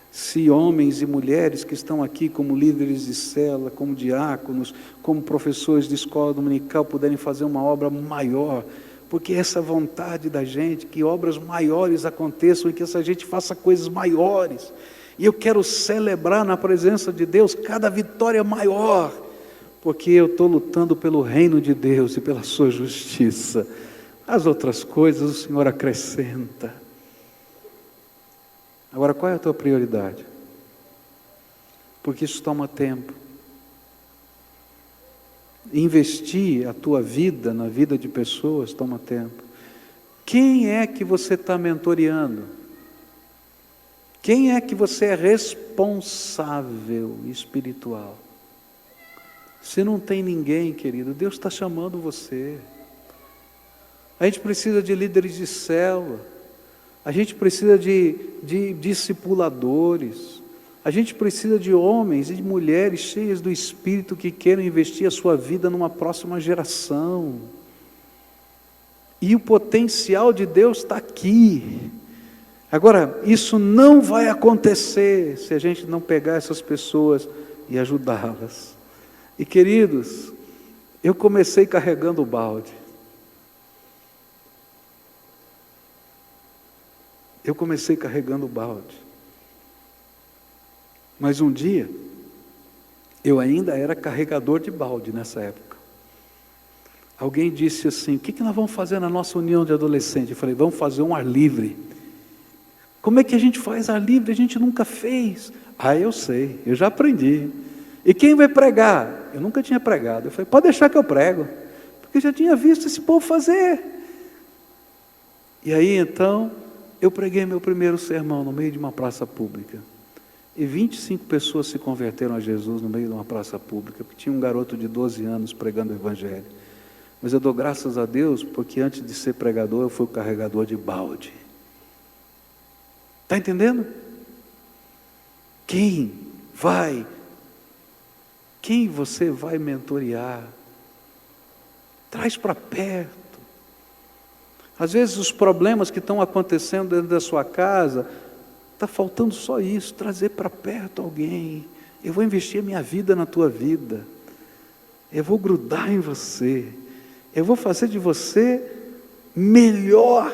Se homens e mulheres que estão aqui como líderes de célula, como diáconos, como professores de escola dominical puderem fazer uma obra maior, porque essa vontade da gente, que obras maiores aconteçam e que essa gente faça coisas maiores. E eu quero celebrar na presença de Deus cada vitória maior, porque eu estou lutando pelo reino de Deus e pela sua justiça. As outras coisas o Senhor acrescenta. Agora, qual é a tua prioridade? Porque isso toma tempo. Investir a tua vida na vida de pessoas toma tempo. Quem é que você está mentoreando? Quem é que você é responsável espiritual? Se não tem ninguém, querido, Deus está chamando você. A gente precisa de líderes de célula, a gente precisa de discipuladores, a gente precisa de homens e de mulheres cheias do Espírito que queiram investir a sua vida numa próxima geração. E o potencial de Deus está aqui. Agora, isso não vai acontecer se a gente não pegar essas pessoas e ajudá-las. E queridos, eu comecei carregando o balde. Mas um dia, eu ainda era carregador de balde nessa época. Alguém disse assim: o que nós vamos fazer na nossa união de adolescente? Eu falei: vamos fazer um ar livre. Como é que a gente faz ar livre? A gente nunca fez. Eu sei, eu já aprendi. E quem vai pregar? Eu nunca tinha pregado. Eu falei: pode deixar que eu prego, porque eu já tinha visto esse povo fazer. E aí então, eu preguei meu primeiro sermão no meio de uma praça pública. E 25 pessoas se converteram a Jesus no meio de uma praça pública, porque tinha um garoto de 12 anos pregando o Evangelho. Mas eu dou graças a Deus, porque antes de ser pregador, eu fui o carregador de balde. Está entendendo? Quem você vai mentorear? Traz para perto, Às vezes os problemas que estão acontecendo dentro da sua casa, está faltando só isso, trazer para perto alguém. Eu vou investir a minha vida na tua vida. Eu vou grudar em você. Eu vou fazer de você melhor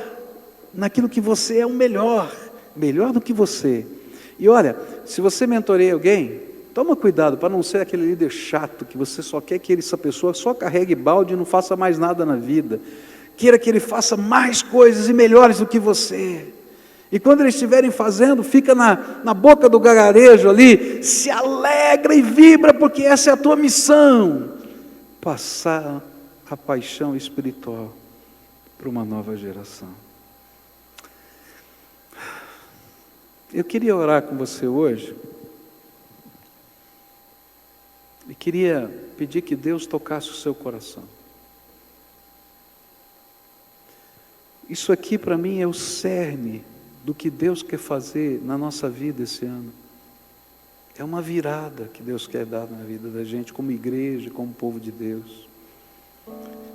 naquilo que você é o melhor do que você. E olha, se você mentoreia alguém, toma cuidado para não ser aquele líder chato que você só quer que essa pessoa só carregue balde e não faça mais nada na vida. Queira que ele faça mais coisas e melhores do que você. E quando eles estiverem fazendo, fica na boca do gargarejo ali, se alegra e vibra, porque essa é a tua missão. Passar a paixão espiritual para uma nova geração. Eu queria orar com você hoje. E queria pedir que Deus tocasse o seu coração. Isso aqui para mim é o cerne do que Deus quer fazer na nossa vida esse ano. É uma virada que Deus quer dar na vida da gente, como igreja, como povo de Deus.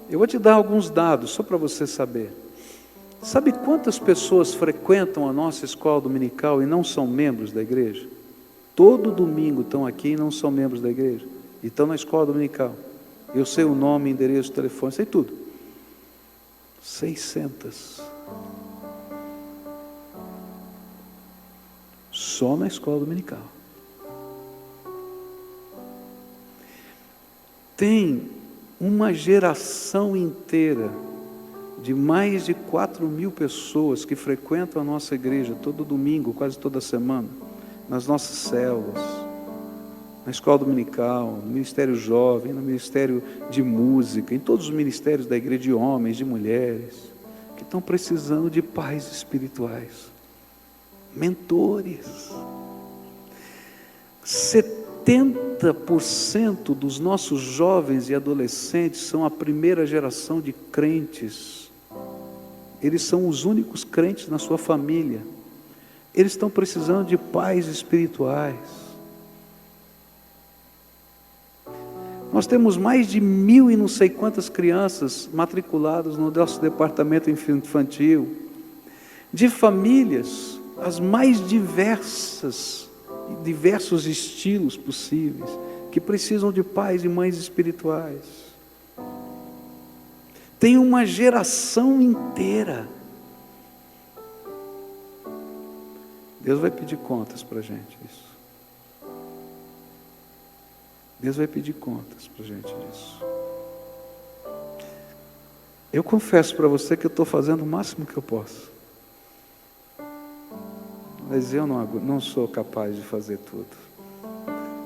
Eu vou te dar alguns dados, só para você saber. Sabe quantas pessoas frequentam a nossa escola dominical e não são membros da igreja? Todo domingo estão aqui e não são membros da igreja. E estão na escola dominical. Eu sei o nome, endereço, telefone, sei tudo. 600. Só na escola dominical. Tem uma geração inteira de mais de 4.000 pessoas que frequentam a nossa igreja todo domingo, quase toda semana, nas nossas células, na escola dominical, no ministério jovem, no ministério de música, em todos os ministérios da igreja, de homens, de mulheres, que estão precisando de pais espirituais, mentores. 70% dos nossos jovens e adolescentes são a primeira geração de crentes. Eles são os únicos crentes na sua família. Eles estão precisando de pais espirituais. Nós temos mais de 1.000 e não sei quantas crianças matriculadas no nosso departamento infantil, de famílias as mais diversos estilos possíveis, que precisam de pais e mães espirituais. Tem uma geração inteira. Deus vai pedir contas para a gente disso. Deus vai pedir contas para a gente disso. Eu confesso para você que eu estou fazendo o máximo que eu posso. Mas eu não sou capaz de fazer tudo.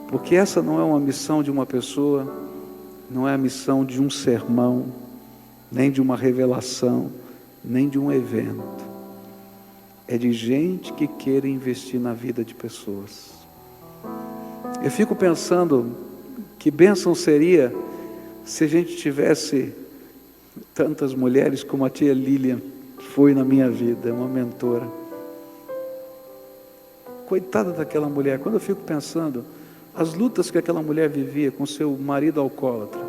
Porque essa não é uma missão de uma pessoa, não é a missão de um sermão, nem de uma revelação, nem de um evento. É de gente que queira investir na vida de pessoas. Eu fico pensando que bênção seria se a gente tivesse tantas mulheres como a tia Lilian foi na minha vida, uma mentora. Coitada daquela mulher, quando eu fico pensando as lutas que aquela mulher vivia com seu marido alcoólatra.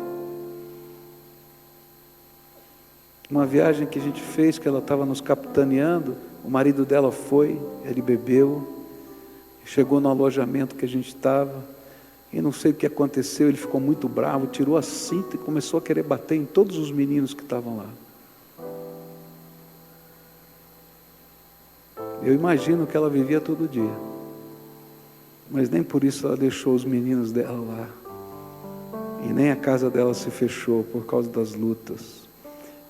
Uma viagem que a gente fez, que ela estava nos capitaneando, o marido dela foi, ele bebeu, chegou no alojamento que a gente estava, e não sei o que aconteceu, ele ficou muito bravo, tirou a cinta e começou a querer bater em todos os meninos que estavam lá. Eu imagino que ela vivia todo dia, mas nem por isso ela deixou os meninos dela lá, e nem a casa dela se fechou por causa das lutas.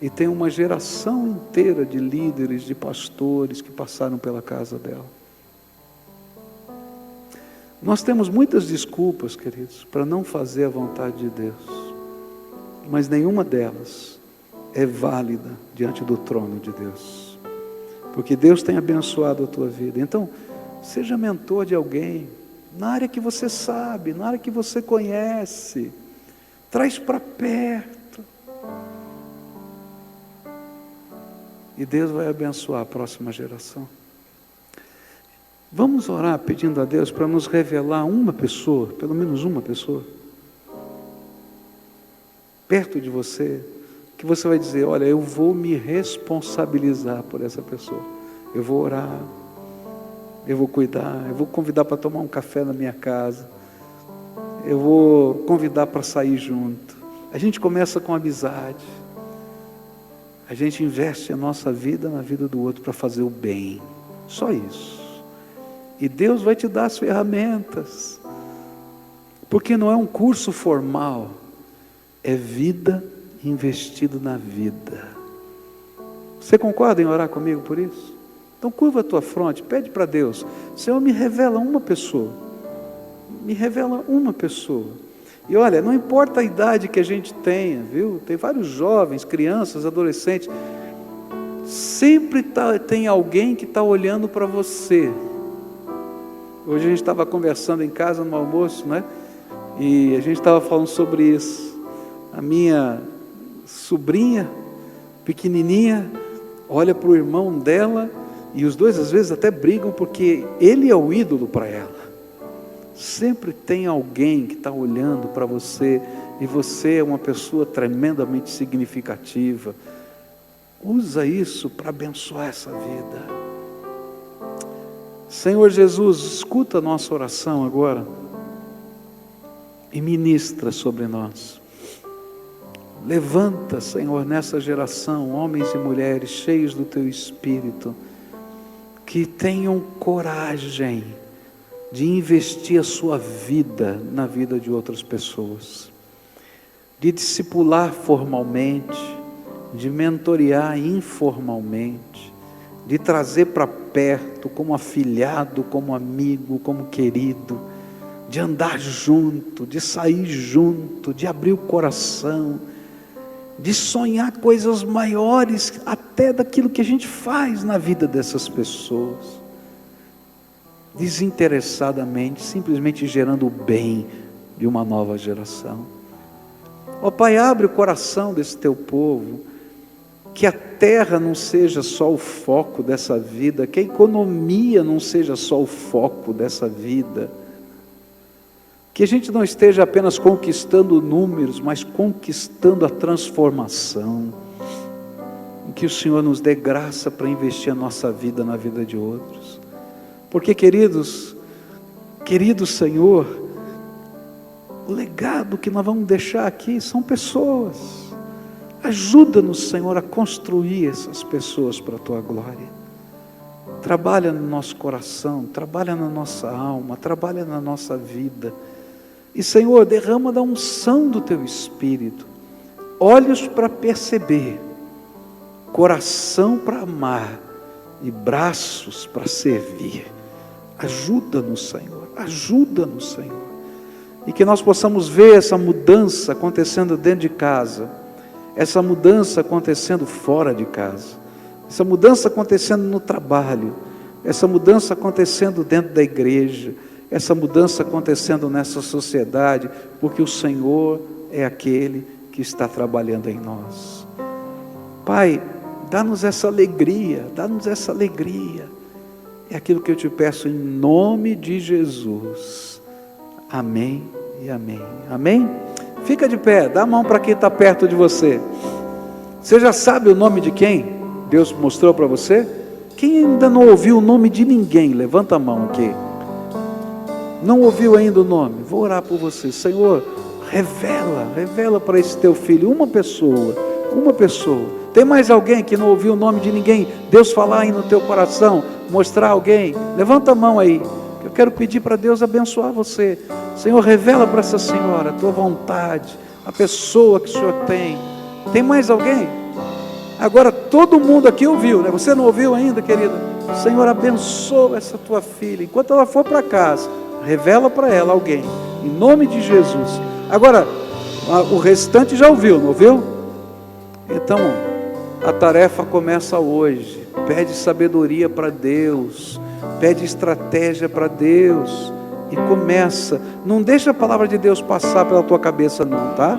E tem uma geração inteira de líderes, de pastores que passaram pela casa dela. Nós temos muitas desculpas, queridos, para não fazer a vontade de Deus, mas nenhuma delas é válida diante do trono de Deus, porque Deus tem abençoado a tua vida. Então, seja mentor de alguém, na área que você sabe, na área que você conhece, traz para perto, e Deus vai abençoar a próxima geração. Vamos orar pedindo a Deus para nos revelar uma pessoa, pelo menos uma pessoa, perto de você, que você vai dizer: olha, eu vou me responsabilizar por essa pessoa, eu vou orar, eu vou cuidar, eu vou convidar para tomar um café na minha casa, eu vou convidar para sair junto. A gente começa com amizade, a gente investe a nossa vida na vida do outro para fazer o bem, só isso. E Deus vai te dar as ferramentas, porque não é um curso formal, é vida investido na vida. Você concorda em orar comigo por isso? Então curva a tua fronte, pede para Deus: Senhor, me revela uma pessoa, me revela uma pessoa. E olha, não importa a idade que a gente tenha, viu? Tem vários jovens, crianças, adolescentes, sempre tem alguém que está olhando para você. Hoje a gente estava conversando em casa no almoço, né? E a gente estava falando sobre isso. A minha sobrinha, pequenininha, olha para o irmão dela, e os dois às vezes até brigam, porque ele é o ídolo para ela. Sempre tem alguém que está olhando para você, e você é uma pessoa tremendamente significativa. Usa isso para abençoar essa vida. Senhor Jesus, escuta a nossa oração agora e ministra sobre nós. Levanta, Senhor, nessa geração, homens e mulheres cheios do Teu Espírito, que tenham coragem de investir a sua vida na vida de outras pessoas, de discipular formalmente, de mentorear informalmente, de trazer para perto, como afilhado, como amigo, como querido, de andar junto, de sair junto, de abrir o coração, de sonhar coisas maiores até daquilo que a gente faz na vida dessas pessoas, desinteressadamente, simplesmente gerando o bem de uma nova geração. Ó Pai, abre o coração desse Teu povo, que a terra não seja só o foco dessa vida, que a economia não seja só o foco dessa vida, que a gente não esteja apenas conquistando números, mas conquistando a transformação, que o Senhor nos dê graça para investir a nossa vida na vida de outros, porque querido Senhor, o legado que nós vamos deixar aqui são pessoas. Ajuda-nos, Senhor, a construir essas pessoas para a Tua glória. Trabalha no nosso coração, trabalha na nossa alma, trabalha na nossa vida. E, Senhor, derrama da unção do Teu Espírito, olhos para perceber, coração para amar e braços para servir. Ajuda-nos, Senhor, ajuda-nos, Senhor. E que nós possamos ver essa mudança acontecendo dentro de casa, essa mudança acontecendo fora de casa, essa mudança acontecendo no trabalho, essa mudança acontecendo dentro da igreja, essa mudança acontecendo nessa sociedade, porque o Senhor é aquele que está trabalhando em nós. Pai, dá-nos essa alegria, dá-nos essa alegria. É aquilo que eu te peço em nome de Jesus. Amém e amém. Amém? Fica de pé, dá a mão para quem está perto de você. Você já sabe o nome de quem Deus mostrou para você? Quem ainda não ouviu o nome de ninguém, levanta a mão aqui. Não ouviu ainda o nome? Vou orar por você. Senhor, revela para esse teu filho uma pessoa. Tem mais alguém que não ouviu o nome de ninguém? Deus falar aí no teu coração, mostrar alguém? Levanta a mão aí. Eu quero pedir para Deus abençoar você. Senhor, revela para essa senhora a tua vontade, a pessoa que o Senhor tem. Tem mais alguém? Agora todo mundo aqui ouviu, né? Você não ouviu ainda, querida? Senhor, abençoa essa tua filha. Enquanto ela for para casa, revela para ela alguém, em nome de Jesus. Agora, o restante já ouviu, não ouviu? Então, a tarefa começa hoje. Pede sabedoria para Deus, pede estratégia para Deus, e começa. Não deixa a palavra de Deus passar pela tua cabeça não, tá?